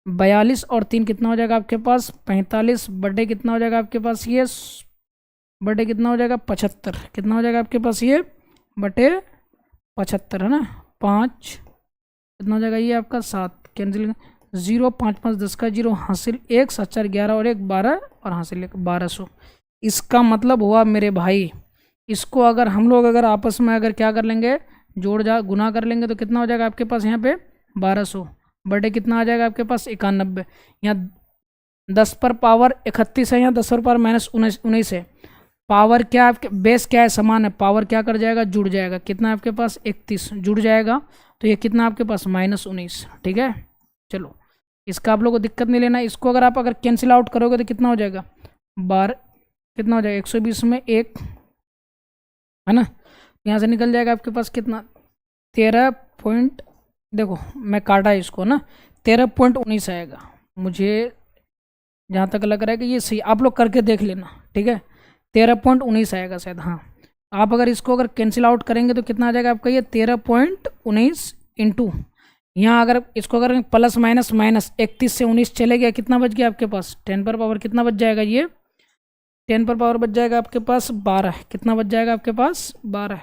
42 और 3 कितना हो जाएगा आपके पास 45 बटे कितना हो जाएगा आपके पास ये बटे कितना हो जाएगा 75, कितना हो जाएगा आपके पास ये बटे 75 है ना, 5 कितना हो जाएगा ये आपका 7 कैंसिल 0 5 5 10 का 0 हासिल 1 7 4 11 और 1 12 और हासिल 1 1200। इसका मतलब हुआ मेरे भाई, इसको अगर हम लोग अगर आपस में अगर क्या कर लेंगे, गुना कर लेंगे तो कितना हो जाएगा आपके पास यहाँ पे 1200 बटे कितना आ जाएगा आपके पास 91। यहाँ 10 पर पावर 31 है, यहाँ 10 पर पावर -19 है, पावर क्या आपके बेस क्या है समान है, पावर क्या कर जाएगा जुड़ जाएगा, कितना आपके पास 31 जुड़ जाएगा, तो ये कितना आपके पास -19। ठीक है, चलो इसका आप लोगों को दिक्कत नहीं लेना। इसको अगर आप कैंसिल आउट करोगे तो कितना हो जाएगा 12 कितना हो जाएगा 120 में 1 है ना, यहाँ से निकल जाएगा आपके पास कितना 13 पॉइंट, देखो मैं काटा इसको ना 13.19 आएगा, मुझे जहाँ तक लग रहा है कि ये सही, आप लोग करके देख लेना। ठीक है, 13.19 आएगा शायद, हाँ आप अगर इसको अगर कैंसिल आउट करेंगे तो कितना आ जाएगा आपका ये 13.19 इंटू यहाँ अगर इसको अगर प्लस माइनस 31 से 19 चले गया, कितना बच गया आपके पास 10 पर पावर कितना बच जाएगा, ये 10 पर पावर बच जाएगा आपके पास 12, कितना बच जाएगा आपके पास 12।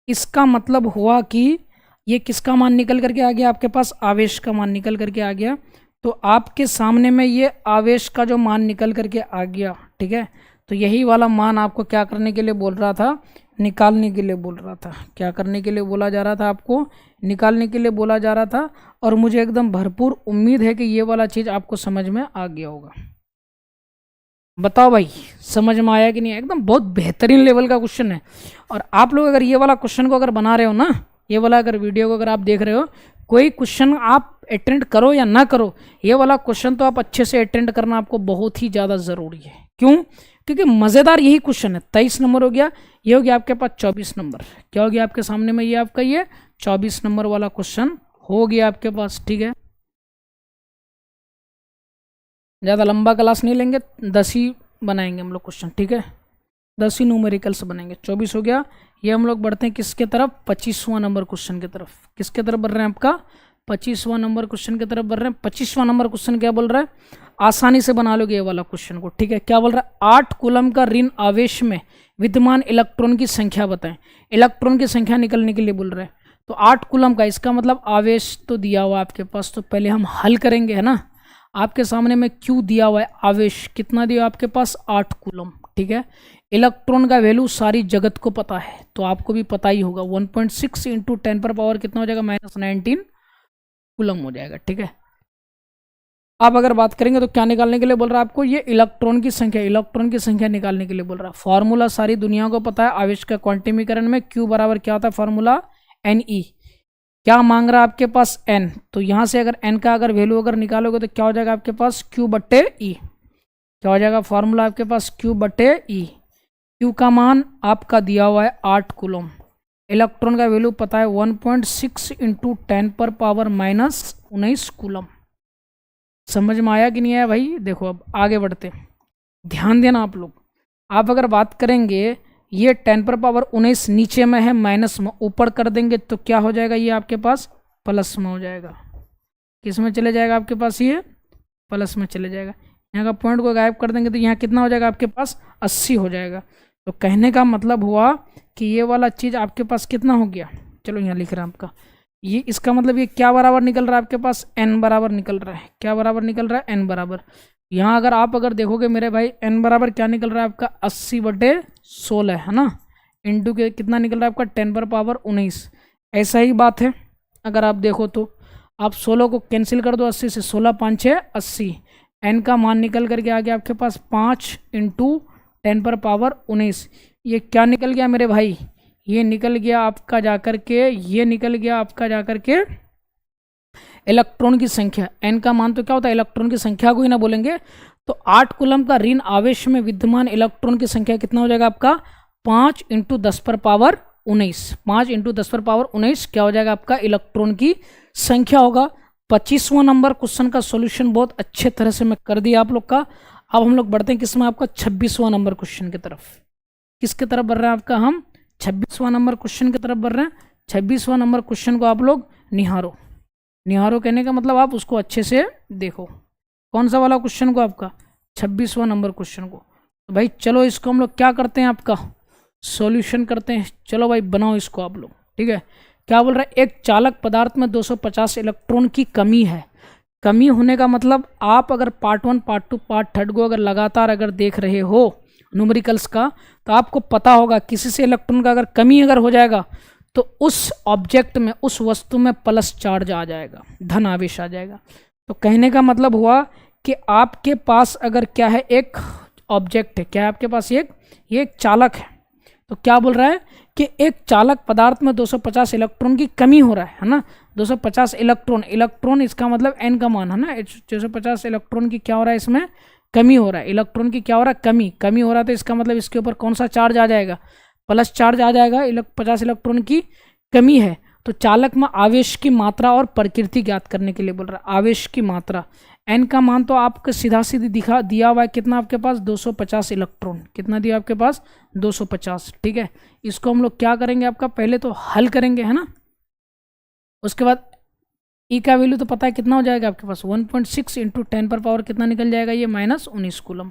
इसका मतलब हुआ कि ये किसका मान निकल करके आ गया आपके पास, आवेश का मान निकल करके आ गया, तो आपके सामने में ये आवेश का जो मान निकल करके आ गया, ठीक है। तो यही वाला मान आपको क्या करने के लिए बोल रहा था, निकालने के लिए बोल रहा था। क्या करने के लिए बोला जा रहा था, आपको निकालने के लिए बोला जा रहा था। और मुझे एकदम भरपूर उम्मीद है कि ये वाला चीज़ आपको समझ में आ गया होगा। बताओ भाई, समझ में आया कि नहीं? एकदम बहुत बेहतरीन लेवल का क्वेश्चन है। और आप लोग अगर ये वाला क्वेश्चन को अगर बना रहे हो ना, ये वाला अगर वीडियो को अगर आप देख रहे हो, कोई क्वेश्चन आप अटेंड करो या ना करो, ये वाला क्वेश्चन तो आप अच्छे से अटेंड करना आपको बहुत ही ज़्यादा ज़रूरी है। क्यों? क्योंकि मज़ेदार यही क्वेश्चन है। 23 नंबर हो गया, ये हो गया आपके पास 24 नंबर। क्या हो गया आपके सामने में? ये आपका ये 24 नंबर वाला क्वेश्चन हो गया आपके पास, ठीक है। ज़्यादा लंबा क्लास नहीं लेंगे, 10 ही बनाएंगे हम लोग क्वेश्चन, ठीक है। 10 ही न्यूमेरिकल्स बनेंगे। 24 हो गया। ये हम लोग बढ़ते हैं किसके तरफ? 25वां नंबर क्वेश्चन की तरफ। किसके तरफ बढ़ रहे हैं? आपका 25वां नंबर क्वेश्चन की तरफ बढ़ रहे हैं। 25वां नंबर क्वेश्चन क्या बोल रहा है? आसानी से बना लोगे ये वाला क्वेश्चन को, ठीक है। क्या बोल रहा है? 8 कूलम का ऋण आवेश में विद्यमान इलेक्ट्रॉन की संख्या बताएं। इलेक्ट्रॉन की संख्या निकलने के लिए बोल रहे हैं। तो 8 कूलम का, इसका मतलब आवेश तो दिया हुआ आपके पास, तो पहले हम हल करेंगे, है ना। आपके सामने में क्यू दिया हुआ है, आवेश कितना दिया आपके पास? 8 कूलम, ठीक है। इलेक्ट्रॉन का वैल्यू सारी जगत को पता है, तो आपको भी पता ही होगा। 1.6 इंटू 10 पर पावर कितना हो जाएगा? -19 कूलम हो जाएगा, ठीक है। अब अगर बात करेंगे तो क्या निकालने के लिए बोल रहा है आपको? ये इलेक्ट्रॉन की संख्या, इलेक्ट्रॉन की संख्या निकालने के लिए बोल रहा है। फॉर्मूला सारी दुनिया को पता है आवेश का क्वांटिमीकरण में। क्यू बराबर क्या होता है फॉर्मूला? NE। क्या मांग रहा है आपके पास? N। तो यहाँ से अगर N का अगर वैल्यू अगर निकालोगे तो क्या हो जाएगा आपके पास? Q/E। क्या हो जाएगा फॉर्मूला आपके पास? Q/E। Q का मान आपका दिया हुआ है 8 कूलम। इलेक्ट्रॉन का वैल्यू पता है 1.6 इंटू 10 पर पावर -19 कूलम। समझ में आया कि नहीं आया भाई? देखो अब आगे बढ़ते, ध्यान देना आप लोग। आप अगर बात करेंगे, ये 10 पर पावर 19 नीचे में है, माइनस में, ऊपर कर देंगे तो क्या हो जाएगा? ये आपके पास प्लस में हो जाएगा। किस में चले जाएगा आपके पास? ये प्लस में चले जाएगा। यहाँ का पॉइंट को गायब कर देंगे तो यहाँ कितना हो जाएगा आपके पास? 80 हो जाएगा। तो कहने का मतलब हुआ कि ये वाला चीज़ आपके पास कितना हो गया? चलो यहाँ लिख रहा है आपका, ये इसका मतलब ये क्या बराबर निकल रहा है आपके पास? N बराबर निकल रहा है। क्या बराबर निकल रहा है? N बराबर। यहाँ अगर आप अगर देखोगे मेरे भाई, N बराबर क्या निकल रहा है आपका? 80/16 है ना, इंटू के कितना निकल रहा है आपका? 10 पर पावर 19। ऐसा ही बात है, अगर आप देखो तो आप 16 को कैंसिल कर दो 80 से, 16 5 6 80। N का मान निकल करके आ गया आपके पास 5 इंटू 10 पर पावर 19। ये क्या निकल गया मेरे भाई? ये निकल गया आपका जाकर के, ये निकल गया आपका जाकर के इलेक्ट्रॉन की संख्या। N का मान तो क्या होता है? इलेक्ट्रॉन की संख्या को ही ना बोलेंगे। तो 8 कूलम का ऋण आवेश में विद्यमान इलेक्ट्रॉन की संख्या कितना हो जाएगा आपका? 5 इंटू 10 पर पावर 19। 5 इंटू 10 पर पावर 19 क्या हो जाएगा आपका? इलेक्ट्रॉन की संख्या होगा। 25वां नंबर क्वेश्चन का सॉल्यूशन बहुत अच्छे तरह से मैं कर दिया आप लोग का। अब हम लोग बढ़ते हैं किसमें? आपका 26वां नंबर क्वेश्चन की तरफ। किसके तरफ बढ़ रहे हैं आपका? हम 26वां नंबर क्वेश्चन की तरफ बढ़ रहे हैं। 26वां नंबर क्वेश्चन को आप लोग निहारो। निहारो कहने का मतलब आप उसको अच्छे से देखो। कौन सा वाला क्वेश्चन को? आपका 26वां नंबर क्वेश्चन को। तो भाई चलो इसको हम लोग क्या करते हैं? आपका सॉल्यूशन करते हैं। चलो भाई बनाओ इसको आप लोग, ठीक है। क्या बोल रहा है? एक चालक पदार्थ में 250 इलेक्ट्रॉन की कमी है। कमी होने का मतलब आप अगर पार्ट 1 पार्ट 2 पार्ट 3 को अगर लगातार अगर देख रहे हो न्यूमेरिकल्स का, तो आपको पता होगा किसी से इलेक्ट्रॉन का अगर कमी अगर हो जाएगा तो उस ऑब्जेक्ट में, उस वस्तु में प्लस चार्ज आ जाएगा, धन आवेश आ जाएगा। तो कहने का मतलब हुआ कि आपके पास अगर क्या है, एक ऑब्जेक्ट है, क्या है आपके पास? ये एक चालक है। तो क्या बोल रहा है कि एक चालक पदार्थ में 250 इलेक्ट्रॉन की कमी हो रहा है ना। 250 इलेक्ट्रॉन, इलेक्ट्रॉन इसका मतलब N का मान है ना। 250 इलेक्ट्रॉन की क्या हो रहा है? इसमें कमी हो रहा है। इलेक्ट्रॉन की क्या हो रहा है? कमी हो रहा है। तो इसका मतलब इसके ऊपर कौन सा चार्ज आ जाएगा? प्लस चार्ज आ जाएगा। 50 इलेक्ट्रॉन की कमी है। तो चालक में आवेश की मात्रा और प्रकृति ज्ञात करने के लिए बोल रहा है। आवेश की मात्रा, N का मान तो आपको सीधा सीधी दिया हुआ है कितना आपके पास? 250 इलेक्ट्रॉन। कितना दिया आपके पास? 250, ठीक है। इसको हम लोग क्या करेंगे? आपका पहले तो हल करेंगे, है ना। उसके बाद E का वैल्यू तो पता है कितना हो जाएगा आपके पास? 1.6 इंटू 10 पर पावर कितना निकल जाएगा? ये -19 कूलम,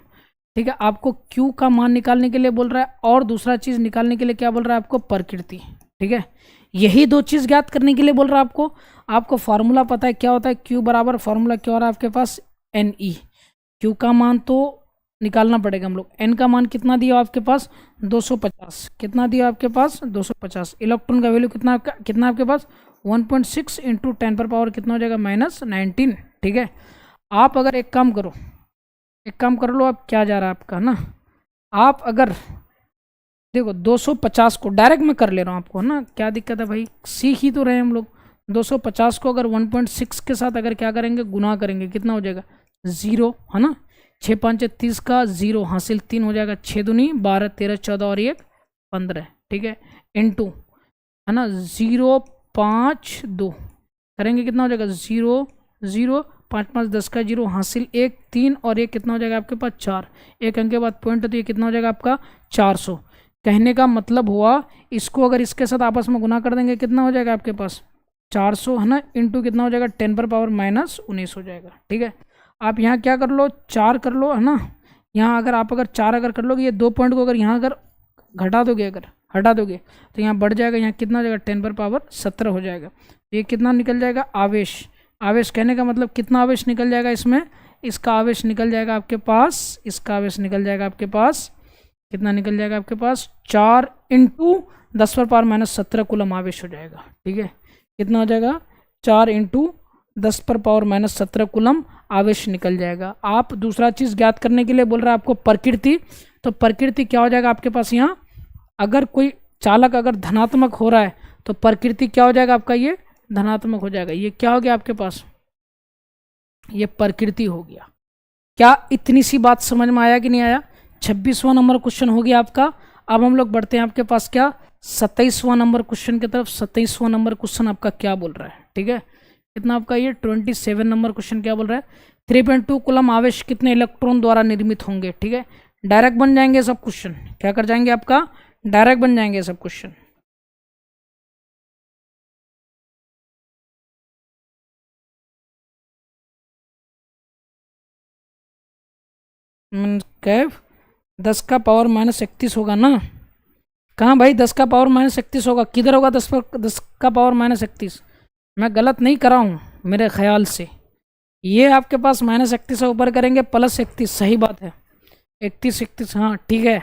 ठीक है। आपको Q का मान निकालने के लिए बोल रहा है, और दूसरा चीज़ निकालने के लिए क्या बोल रहा है आपको? प्रकृति, ठीक है। यही दो चीज़ ज्ञात करने के लिए बोल रहा है आपको। आपको फार्मूला पता है क्या होता है, Q बराबर फार्मूला क्या हो रहा है आपके पास, NE। Q का मान तो निकालना पड़ेगा हम लोग, N का मान कितना दिया आपके पास 250, कितना दिया आपके पास 250। इलेक्ट्रॉन का वैल्यू कितना आपके पास 1.6 इंटू 10 पर पावर कितना हो जाएगा -19। ठीक है, आप अगर एक काम कर लो, आप क्या जा रहा है आपका ना, आप अगर देखो 250 को डायरेक्ट मैं कर ले रहा हूँ आपको ना, क्या दिक्कत है भाई, सीख ही तो रहे हम लोग। 250 को अगर 1.6 के साथ अगर क्या करेंगे, गुना करेंगे, कितना हो जाएगा 0, है ना। 6 5 30 का 0 हासिल 3 हो जाएगा, 6 दूनी 12 13 14 और 1 15। ठीक है, इनटू है ना 0 5 2 करेंगे, कितना हो जाएगा 0 0 5 5 10 का 0 हासिल 1 3 और 1 कितना हो जाएगा आपके पास 4, एक अंक के बाद पॉइंट, तो ये कितना हो जाएगा आपका 400। कहने का मतलब हुआ, इसको अगर इसके साथ आपस में गुना कर देंगे कितना हो जाएगा आपके पास 400, है ना, इंटू कितना हो जाएगा 10 पर पावर -19 हो जाएगा। ठीक है, आप यहाँ क्या कर लो 4 कर लो, है ना। यहाँ अगर 4 अगर कर लोगे, ये 2 पॉइंट को अगर यहाँ अगर घटा दोगे, अगर हटा दोगे तो यहाँ बढ़ जाएगा, यहाँ कितना हो जाएगा 10 पर पावर 17 हो जाएगा। ये कितना निकल जाएगा आवेश कहने का मतलब कितना आवेश निकल जाएगा इसमें, इसका आवेश निकल जाएगा आपके पास, इसका आवेश निकल जाएगा आपके पास, कितना निकल जाएगा आपके पास 4 इंटू 10 पर पावर -17 कूलम आवेश हो जाएगा। ठीक है, कितना हो जाएगा 4 इंटू 10 पर पावर -17 कूलम आवेश निकल जाएगा। आप दूसरा चीज़ ज्ञात करने के लिए बोल रहा है आपको प्रकृति, तो प्रकृति क्या हो जाएगा आपके पास, यहाँ अगर कोई चालक अगर धनात्मक हो रहा है तो प्रकृति क्या हो जाएगा आपका, ये धनात्मक हो जाएगा। ये क्या हो गया आपके पास, ये प्रकृति हो गया। क्या इतनी सी बात समझ में आया कि नहीं आया। 26वां नंबर क्वेश्चन हो गया आपका। अब हम लोग बढ़ते हैं आपके पास क्या 27वां नंबर क्वेश्चन की तरफ। 27वां नंबर क्वेश्चन आपका क्या बोल रहा है, ठीक है, कितना आपका ये 27 नंबर क्वेश्चन क्या बोल रहा है, 3.2 कूलम आवेश कितने इलेक्ट्रॉन द्वारा निर्मित होंगे। ठीक है, डायरेक्ट बन जाएंगे सब क्वेश्चन, क्या कर जाएंगे आपका डायरेक्ट बन जाएंगे सब क्वेश्चन। कैफ 10 का पावर -31 होगा ना, कहाँ भाई 10 का पावर -31 होगा, किधर होगा 10 का पावर -31, मैं गलत नहीं कर रहा हूँ मेरे ख्याल से। ये आपके पास -31 से ऊपर करेंगे +31, सही बात है 31 हाँ ठीक है,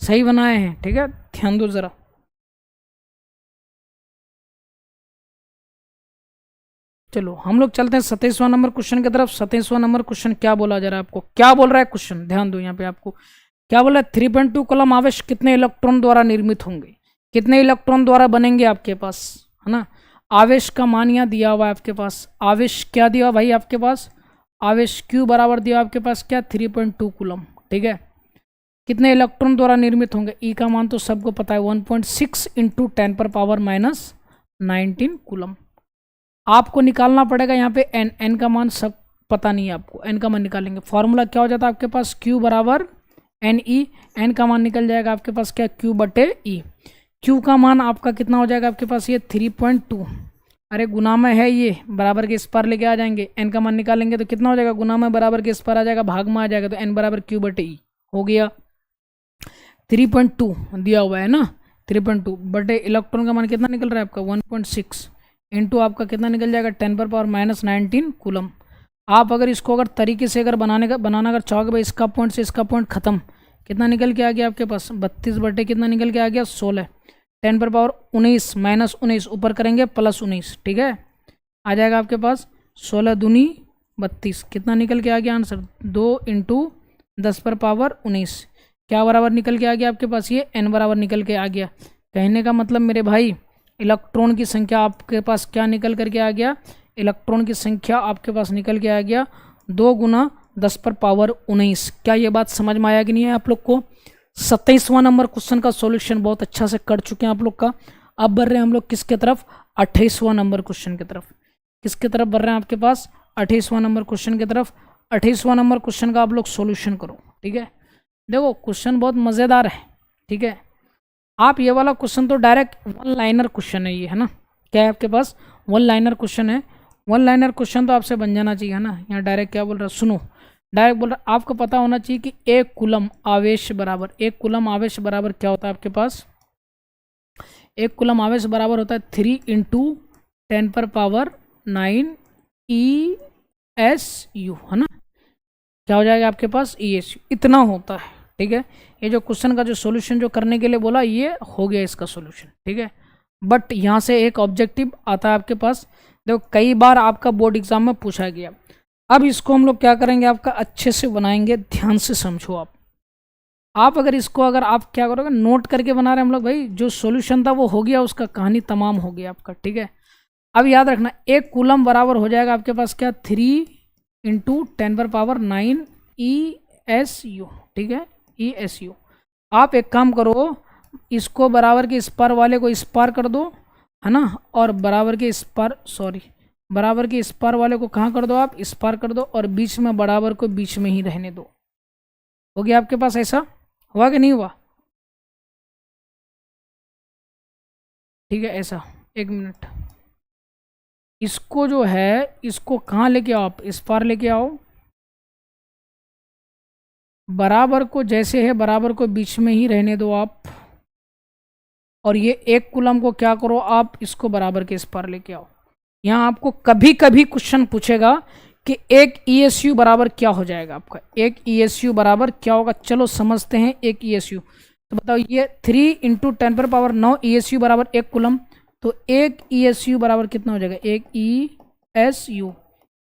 सही बनाए हैं। ठीक है, ध्यान दो ज़रा। चलो हम लोग चलते हैं 27वां नंबर क्वेश्चन की तरफ। 27वां नंबर क्वेश्चन क्या बोला जा रहा है आपको, क्या बोल रहा है क्वेश्चन, ध्यान दो यहाँ पे आपको क्या बोला है, 3.2 कूलम आवेश कितने इलेक्ट्रॉन द्वारा निर्मित होंगे, कितने इलेक्ट्रॉन द्वारा बनेंगे आपके पास, है ना। आवेश का मान यहाँ दिया हुआ है आपके पास, आवेश क्या दिया भाई आपके पास, आवेश Q बराबर दिया आपके पास क्या 3.2 कूलम। ठीक है, कितने इलेक्ट्रॉन द्वारा निर्मित होंगे, ई का मान तो सबको पता है 1.6 इंटू 10 पर पावर -19 कूलम। आपको निकालना पड़ेगा यहाँ पे n का मान सब पता नहीं है आपको, n का मान निकालेंगे। फॉर्मूला क्या हो जाता है आपके पास Q बराबर NE, n का मान निकल जाएगा आपके पास क्या Q/E। Q का मान आपका कितना हो जाएगा आपके पास ये 3.2, अरे गुना में है ये, बराबर के इस पर लेके आ जाएंगे, n का मान निकालेंगे तो कितना हो जाएगा, गुना में बराबर के इस पर आ जाएगा, भाग में आ जाएगा, तो n बराबर Q/E हो गया। 3.2 दिया हुआ है ना, 3.2 बटे इलेक्ट्रॉन का मान कितना निकल रहा है आपका 1.6 इंटू आपका कितना निकल जाएगा 10 पर पावर -19 कूलम। आप अगर इसको अगर तरीके से अगर बनाना अगर चाहोगे भाई, इसका पॉइंट से इसका पॉइंट खत्म, कितना निकल के आ गया आपके पास 32 बटे कितना निकल के आ गया 16, 10 पर पावर 19 -19 ऊपर करेंगे +19। ठीक है, आ जाएगा आपके पास 16 दूनी 32, कितना निकल के आ गया आंसर 2 इंटू 10 पर पावर 19, क्या बराबर निकल के आ गया आपके पास ये n बराबर निकल के आ गया। कहने का मतलब मेरे भाई इलेक्ट्रॉन की संख्या आपके पास क्या निकल करके आ गया, इलेक्ट्रॉन की संख्या आपके पास निकल के आ गया 2 गुना 10 पर पावर 19। क्या ये बात समझ में आया कि नहीं है आप लोग को। 27वां नंबर क्वेश्चन का सॉल्यूशन बहुत अच्छा से कर चुके हैं आप लोग का। अब बढ़ रहे हैं हम लोग किसके तरफ, 28वां नंबर क्वेश्चन की तरफ। किसके तरफ बढ़ रहे हैं आपके पास 28वां नंबर क्वेश्चन की तरफ। 28वां नंबर क्वेश्चन का आप लोग सॉल्यूशन करो। ठीक है, देखो क्वेश्चन बहुत मज़ेदार है। ठीक है, आप ये वाला क्वेश्चन तो डायरेक्ट 1 लाइनर क्वेश्चन है ये, है ना, क्या है आपके पास 1 लाइनर क्वेश्चन है। 1 लाइनर क्वेश्चन तो आपसे बन जाना चाहिए, है ना। यहाँ डायरेक्ट क्या बोल रहा है सुनो, डायरेक्ट बोल रहा है आपको पता होना चाहिए कि 1 कूलम आवेश बराबर, 1 कूलम आवेश बराबर क्या होता है आपके पास, 1 कूलम आवेश बराबर होता है 3 इंटू 10 पर पावर 9 ESU है ना, क्या हो जाएगा आपके पास ESU, इतना होता है। ठीक है, ये जो क्वेश्चन का जो सॉल्यूशन जो करने के लिए बोला ये हो गया इसका सॉल्यूशन। ठीक है, बट यहाँ से एक ऑब्जेक्टिव आता है आपके पास, देखो कई बार आपका बोर्ड एग्जाम में पूछा गया। अब इसको हम लोग क्या करेंगे, आपका अच्छे से बनाएंगे, ध्यान से समझो आप अगर इसको अगर आप क्या करोगे, नोट करके बना रहे हैं हम लोग, भाई जो सॉल्यूशन था वो हो गया, उसका कहानी तमाम हो गया आपका। ठीक है, अब याद रखना एक कूलम बराबर हो जाएगा आपके पास क्या, 3 × 10⁹ ESU। ठीक है, ESU। आप एक काम करो, इसको बराबर के इस पार वाले को इस पार कर दो है ना, और बराबर के इस पार बराबर के इस पार वाले को कहाँ कर दो, आप इस पार कर दो, और बीच में बराबर को बीच में ही रहने दो। हो गया आपके पास, ऐसा हुआ कि नहीं हुआ? ठीक है, ऐसा। एक मिनट, इसको जो है इसको कहाँ लेके आओ, आप इस पार लेके आओ, बराबर को जैसे है बराबर को बीच में ही रहने दो आप, और ये एक कूलम को क्या करो आप, इसको बराबर के इस पार लेके आओ। यहाँ आपको कभी कभी क्वेश्चन पूछेगा कि एक ESU बराबर क्या हो जाएगा आपका, एक ESU बराबर क्या होगा। चलो समझते हैं एक ESU। तो बताओ ये 3 × 10⁹ ESU बराबर एक कूलम, तो एक ESU बराबर कितना हो जाएगा, एक ESU,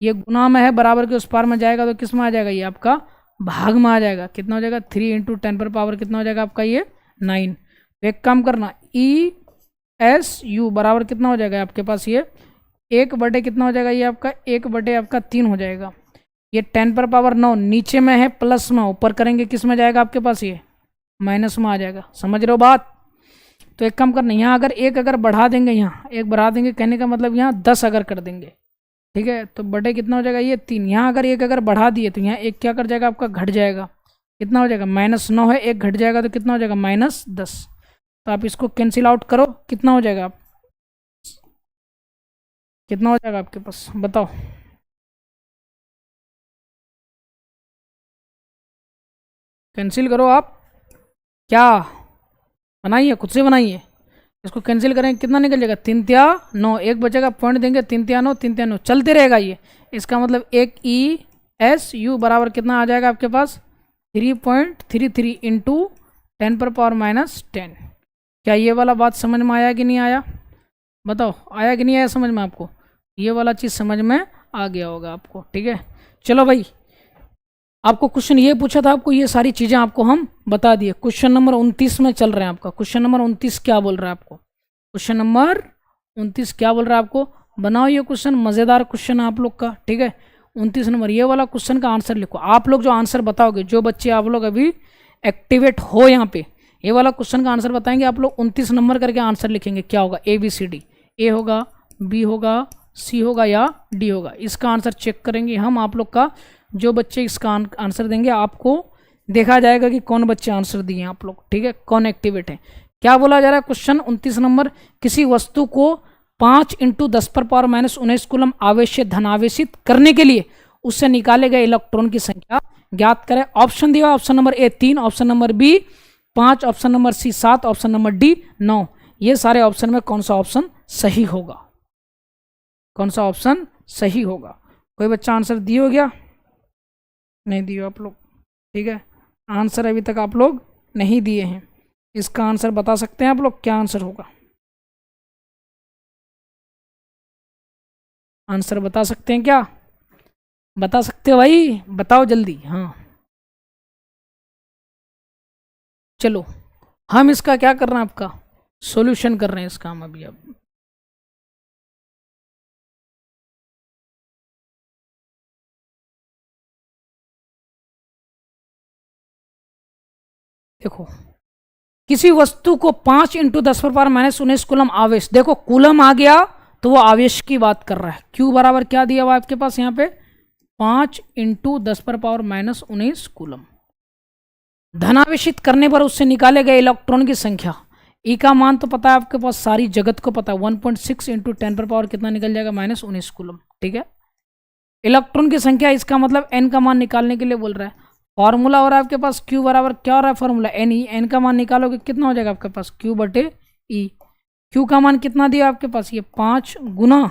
ये गुना में है, बराबर के उस पार में जाएगा तो किस में आ जाएगा, ये आपका भाग में आ जाएगा। कितना हो जाएगा, 3 × 10⁻, कितना हो जाएगा आपका ये 9। तो एक काम करना, ESU बराबर कितना हो जाएगा आपके पास, ये 1/, कितना हो जाएगा, ये आपका 1/, आपका 3 हो जाएगा। ये 10⁻9 नीचे में है, प्लस में ऊपर करेंगे किस में जाएगा आपके पास, ये माइनस में आ जाएगा। समझ रहे हो बात? तो एक काम करना, यहाँ अगर एक अगर बढ़ा देंगे, यहाँ एक बढ़ा देंगे, कहने का मतलब यहाँ 10 अगर कर देंगे, ठीक है, तो बटे कितना हो जाएगा, ये 3। यहाँ अगर एक अगर बढ़ा दिए तो यहाँ एक क्या कर जाएगा आपका, घट जाएगा। कितना हो जाएगा, -9 है, एक घट जाएगा तो कितना हो जाएगा, -10। तो आप इसको कैंसिल आउट करो, कितना हो जाएगा, आप कितना हो जाएगा आपके पास, बताओ। कैंसिल करो आप, क्या बनाइए, खुद से बनाइए। इसको कैंसिल करेंगे कितना निकल जाएगा, 3 × 9, एक बचेगा, पॉइंट देंगे, 3 × 9, 3 × 9 चलते रहेगा ये। इसका मतलब एक ESU बराबर कितना आ जाएगा आपके पास, 3.33 × 10⁻−10। क्या ये वाला बात समझ में आया कि नहीं आया, बताओ, आया कि नहीं आया समझ में आपको? ये वाला चीज़ समझ में आ गया होगा आपको। ठीक है, चलो भाई, आपको क्वेश्चन ये पूछा था, आपको ये सारी चीज़ें आपको हम बता दिए। क्वेश्चन नंबर 29 में चल रहे हैं आपका। क्वेश्चन नंबर 29 क्या बोल रहा है आपको, क्वेश्चन नंबर 29 क्या बोल रहा है आपको, बनाओ ये क्वेश्चन, मज़ेदार क्वेश्चन है आप लोग का। ठीक है, 29 नंबर ये वाला क्वेश्चन का आंसर लिखो। आप लोग जो आंसर बताओगे, जो बच्चे आप लोग अभी एक्टिवेट हो यहाँ पे, ये वाला क्वेश्चन का आंसर बताएंगे, आप लोग 29 नंबर करके आंसर लिखेंगे। क्या होगा, ABCD, A होगा, B होगा, C होगा या D होगा। इसका आंसर चेक करेंगे हम आप लोग का। जो बच्चे इसका आंसर देंगे, आपको देखा जाएगा कि कौन बच्चे आंसर दिए आप लोग। ठीक है, कौन एक्टिवेट है। क्या बोला जा रहा है क्वेश्चन 29 नंबर, किसी वस्तु को 5 × 10⁻−19 कूलम आवेश से धनावेशित करने के लिए उससे निकाले गए इलेक्ट्रॉन की संख्या ज्ञात करें। ऑप्शन दिया, option number A 3, option number B 5, option number C 7, option number D 9। ये सारे ऑप्शन में कौन सा ऑप्शन सही होगा, कौन सा ऑप्शन सही होगा? कोई बच्चा आंसर दिए हो गया, नहीं दिए आप लोग? ठीक है, आंसर अभी तक आप लोग नहीं दिए हैं। इसका आंसर बता सकते हैं आप लोग, क्या आंसर होगा? आंसर बता सकते हैं क्या, बता सकते हो भाई, बताओ जल्दी। हाँ चलो, हम इसका क्या कर रहे हैं, आपका सॉल्यूशन कर रहे हैं इसका हम अभी। अब देखो, किसी वस्तु को 5 × 10⁻−19 कूलम आवेश, देखो कूलम आ गया तो वो आवेश की बात कर रहा है। Q बराबर क्या दिया हुआ आपके पास यहाँ पे, 5 × 10⁻−19 कूलम। धनावेशित करने पर उससे निकाले गए इलेक्ट्रॉन की संख्या, E का मान तो पता है आपके पास, सारी जगत को पता है, 1.6 × 10⁻, कितना निकल जाएगा, -19 कूलम। ठीक है, इलेक्ट्रॉन की संख्या, इसका मतलब N का मान निकालने के लिए बोल रहा है। फॉर्मूला हो रहा है आपके पास Q बराबर क्या हो रहा है, फॉर्मूला NE, N का मान निकालोगे कितना हो जाएगा आपके पास, Q/E। Q का मान कितना दिया आपके पास, ये 5 ×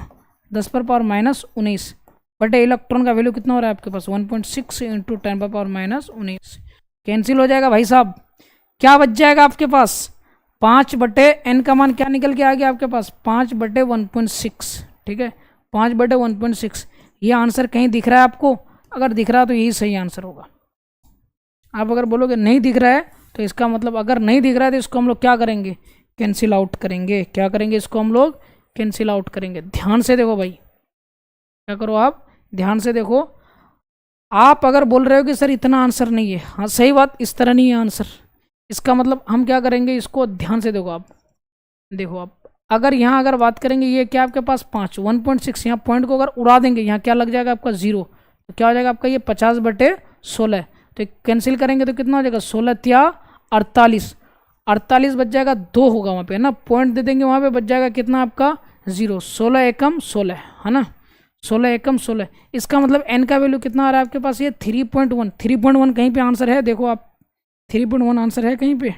10 पर पावर माइनस 19 बटे इलेक्ट्रॉन का वैल्यू कितना हो रहा है आपके पास 1.6 इंटू 10 पर पावर माइनस 19 कैंसिल हो जाएगा भाई साहब। क्या बच जाएगा आपके पास 5 बटे एन का मान क्या निकल के आ गया आपके पास 5 बटे 1.6। ठीक है 5 बटे 1.6। ये आंसर कहीं दिख रहा है आपको? अगर दिख रहा है तो यही सही आंसर होगा। आप अगर बोलोगे नहीं दिख रहा है तो इसका मतलब अगर नहीं दिख रहा है तो इसको हम लोग क्या करेंगे कैंसिल आउट करेंगे। क्या करेंगे इसको हम लोग कैंसिल आउट करेंगे। ध्यान से देखो भाई, क्या करो आप ध्यान से देखो। आप अगर बोल रहे हो कि सर इतना आंसर नहीं है, हाँ सही बात, इस तरह नहीं है आंसर। इसका मतलब हम क्या करेंगे, इसको ध्यान से देखो आप। देखो आप अगर यहाँ अगर बात करेंगे ये क्या आपके पास 5 1.6 यहाँ पॉइंट को अगर उड़ा देंगे यहाँ क्या लग जाएगा आपका 0, तो क्या हो जाएगा आपका ये 50 बटे 16। तो कैंसिल करेंगे तो कितना हो जाएगा 16 या 48 बच जाएगा, 2 होगा वहाँ पे ना, पॉइंट दे देंगे वहाँ पे बच जाएगा कितना आपका 0। 16 एकम 16 है ना, 16 एकम 16। इसका मतलब एन का वैल्यू कितना आ रहा है आपके पास ये 3.1। 3.1 कहीं पे आंसर है? देखो आप 3.1 आंसर है कहीं पे?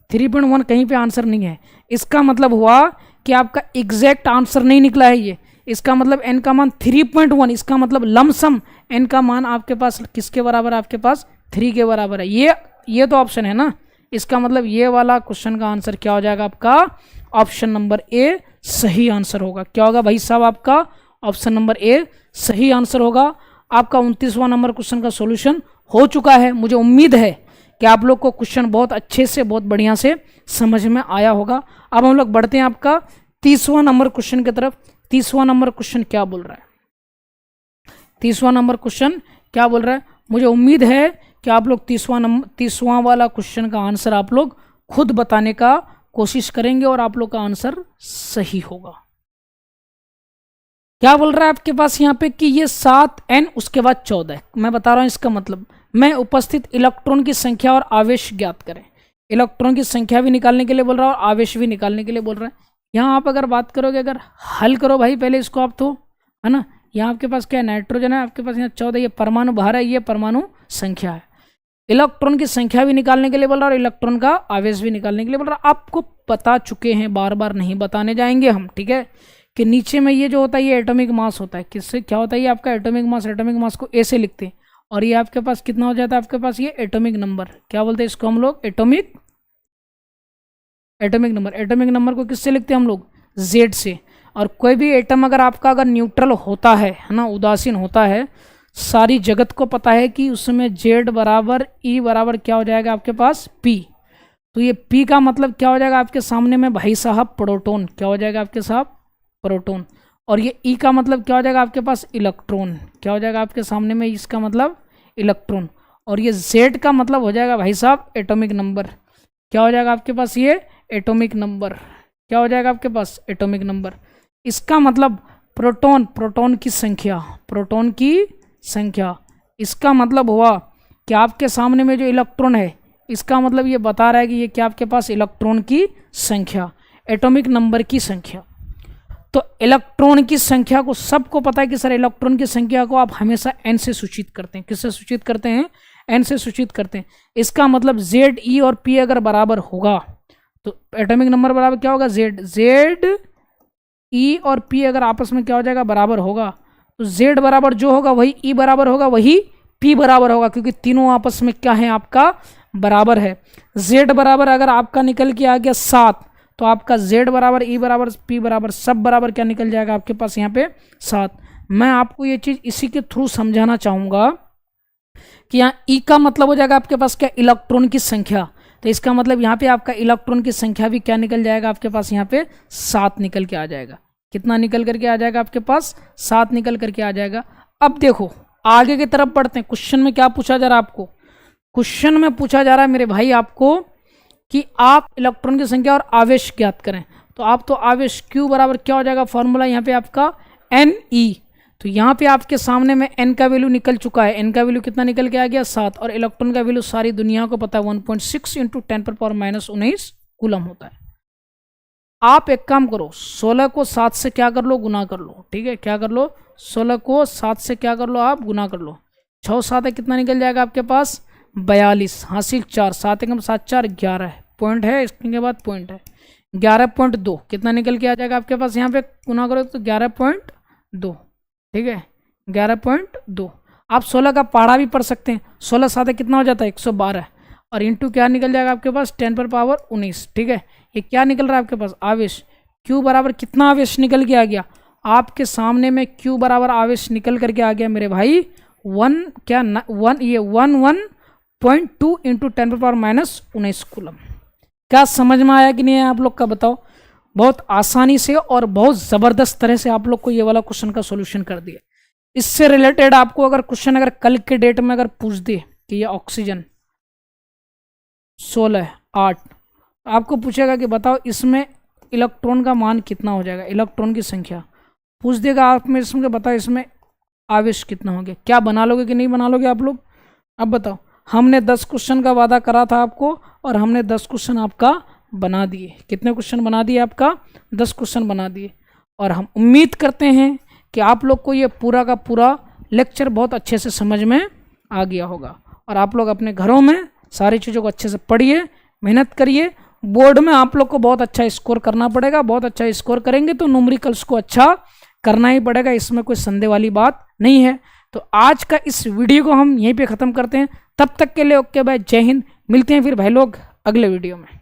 3.1 कहीं पे आंसर नहीं है। इसका मतलब हुआ कि आपका एग्जैक्ट आंसर नहीं निकला है ये। इसका मतलब एन का मान 3.1, इसका मतलब लमसम एन का मान आपके पास किसके बराबर है? आपके पास 3 के बराबर है। ये तो ऑप्शन है ना, इसका मतलब ये वाला क्वेश्चन का आंसर क्या हो जाएगा आपका ऑप्शन नंबर ए सही आंसर होगा। क्या होगा भाई साहब आपका ऑप्शन नंबर ए सही आंसर होगा। आपका 29वां नंबर क्वेश्चन का सॉल्यूशन हो चुका है। मुझे उम्मीद है कि आप लोग को क्वेश्चन बहुत अच्छे से बहुत बढ़िया से समझ में आया होगा। अब हम लोग बढ़ते हैं आपका 30वां नंबर क्वेश्चन की तरफ। 30वां नंबर क्वेश्चन क्या बोल रहा है? 30वां नंबर क्वेश्चन क्या बोल रहा है? मुझे उम्मीद है कि आप लोग 30वां वाला क्वेश्चन का आंसर आप लोग खुद बताने का कोशिश करेंगे और आप लोग का आंसर सही होगा। क्या बोल रहा है आपके पास यहाँ पे कि ये 7n उसके बाद 14 है। मैं बता रहा हूँ इसका मतलब, मैं उपस्थित इलेक्ट्रॉन की संख्या और आवेश ज्ञात करें। इलेक्ट्रॉन की संख्या भी निकालने के लिए बोल रहा है और आवेश भी निकालने के लिए बोल रहा है। यहाँ आप अगर बात करोगे, अगर हल करो भाई पहले इसको आप, तो है ना, यहाँ आपके पास क्या नाइट्रोजन है आपके पास, यहाँ 14, ये परमाणु भार है, ये परमाणु संख्या है। इलेक्ट्रॉन की संख्या भी निकालने के लिए बोल रहा है और इलेक्ट्रॉन का आवेश भी निकालने के लिए बोल रहा है। आपको बता चुके हैं, बार बार नहीं बताने जाएंगे हम, ठीक है, कि नीचे में ये जो होता है ये एटॉमिक मास होता है। किससे क्या होता है ये आपका एटॉमिक मास। एटॉमिक मास को ए से लिखते हैं और ये आपके पास कितना हो जाता है आपके पास ये एटॉमिक नंबर। क्या बोलते हैं इसको हम लोग? Atomic number. एटॉमिक नंबर को किससे लिखते हैं हम लोग? जेड से। और कोई भी एटम अगर आपका अगर न्यूट्रल होता है ना, उदासीन होता है, सारी जगत को पता है कि उसमें जेड बराबर ई बराबर क्या हो जाएगा आपके पास पी। तो ये पी का मतलब क्या हो जाएगा आपके सामने में भाई साहब? प्रोटॉन। क्या हो जाएगा आपके साहब? प्रोटॉन। और ये ई का मतलब क्या हो जाएगा आपके पास? इलेक्ट्रॉन। क्या हो जाएगा आपके सामने में? इसका मतलब इलेक्ट्रॉन। और ये जेड का मतलब हो जाएगा भाई साहब एटॉमिक नंबर। क्या हो जाएगा आपके पास? ये एटॉमिक नंबर। क्या हो जाएगा आपके पास? Atomic number. इसका मतलब प्रोटॉन, प्रोटॉन की संख्या, प्रोटॉन की संख्या। इसका मतलब हुआ कि आपके सामने में जो इलेक्ट्रॉन है, इसका मतलब ये बता रहा है कि ये क्या आपके पास इलेक्ट्रॉन की संख्या, एटॉमिक नंबर की संख्या। तो इलेक्ट्रॉन की संख्या को सबको पता है कि सर इलेक्ट्रॉन की संख्या को आप हमेशा n से सूचित करते हैं। किससे सूचित करते हैं? n से सूचित करते हैं। इसका मतलब z, e और p अगर बराबर होगा तो एटॉमिक नंबर बराबर क्या होगा? z, e और p अगर आपस में क्या हो जाएगा? बराबर होगा। तो z बराबर जो होगा वही e बराबर होगा, वही p बराबर होगा, क्योंकि तीनों आपस में क्या है आपका? बराबर है। z बराबर अगर आपका निकल के आ गया 7, तो आपका z बराबर e बराबर p बराबर सब बराबर क्या निकल जाएगा आपके पास यहाँ पे? 7। मैं आपको ये चीज़ इसी के थ्रू समझाना चाहूँगा कि यहाँ e का मतलब हो जाएगा आपके पास क्या? इलेक्ट्रॉन की संख्या। तो इसका मतलब यहाँ पे आपका इलेक्ट्रॉन की संख्या भी क्या निकल जाएगा आपके पास? यहाँ पे 7 निकल के आ जाएगा। कितना निकल करके आ जाएगा आपके पास? 7 निकल करके आ जाएगा। अब देखो आगे की तरफ बढ़ते हैं। क्वेश्चन में क्या पूछा जा रहा है आपको? क्वेश्चन में पूछा जा रहा है मेरे भाई आपको कि आप इलेक्ट्रॉन की संख्या और आवेश ज्ञात करें। तो आप तो आवेश Q बराबर क्या हो जाएगा? फॉर्मूला यहाँ पे आपका Ne। तो यहाँ पे आपके सामने में n का वैल्यू निकल चुका है। n का वैल्यू कितना निकल के आ गया? 7। और इलेक्ट्रॉन का वैल्यू सारी दुनिया को पता है 1.6 इंटू 10 पर पावर माइनस 19 कूलम होता है। आप एक काम करो, 16 को 7 से क्या कर लो? गुना कर लो। ठीक है, क्या कर लो? 16 को 7 से क्या कर लो? आप गुना कर लो। 6 7 है, कितना निकल जाएगा आपके पास? 42 हासिल 4, 7 एकम 7 4 11 है, पॉइंट है, इसके बाद पॉइंट है। 11.2 कितना निकल के आ जाएगा आपके पास, यहाँ पे गुना करो तो 11.2, ठीक है 11.2। आप 16 का पहाड़ा भी पढ़ सकते हैं, 16 साथ कितना हो जाता है 112, और इंटू क्या निकल जाएगा आपके पास 10⁻19, ठीक है। ये क्या निकल रहा है आपके पास, आवेश। Q बराबर कितना आवेश निकल के आ गया आपके सामने में, Q बराबर आवेश निकल करके आ गया मेरे भाई 11.2 इंटू 10⁻19 कूलम। क्या समझ में आया कि नहीं है आप लोग का, बताओ। बहुत आसानी से और बहुत ज़बरदस्त तरह से आप लोग को ये वाला क्वेश्चन का सॉल्यूशन कर दिया। इससे रिलेटेड आपको अगर क्वेश्चन अगर कल के डेट में अगर पूछ दे कि ये ऑक्सीजन 16(8), आपको पूछेगा कि बताओ इसमें इलेक्ट्रॉन का मान कितना हो जाएगा, इलेक्ट्रॉन की संख्या पूछ देगा आप में, इसमें बताओ इसमें आवेश कितना हो गया, क्या बना लोगे कि नहीं बना लोगे आप लोग। अब बताओ, हमने 10 क्वेश्चन का वादा करा था आपको और हमने 10 क्वेश्चन आपका बना दिए। कितने क्वेश्चन बना दिए आपका, 10 क्वेश्चन बना दिए। और हम उम्मीद करते हैं कि आप लोग को ये पूरा का पूरा लेक्चर बहुत अच्छे से समझ में आ गया होगा, और आप लोग अपने घरों में सारी चीज़ों को अच्छे से पढ़िए, मेहनत करिए। बोर्ड में आप लोग को बहुत अच्छा स्कोर करना पड़ेगा, बहुत अच्छा स्कोर करेंगे तो न्यूमेरिकल्स को अच्छा करना ही पड़ेगा, इसमें कोई संदेह वाली बात नहीं है। तो आज का इस वीडियो को हम यहीं पे ख़त्म करते हैं। तब तक के लिए ओके बाय, जय हिंद। मिलते हैं फिर भाई लोग अगले वीडियो में।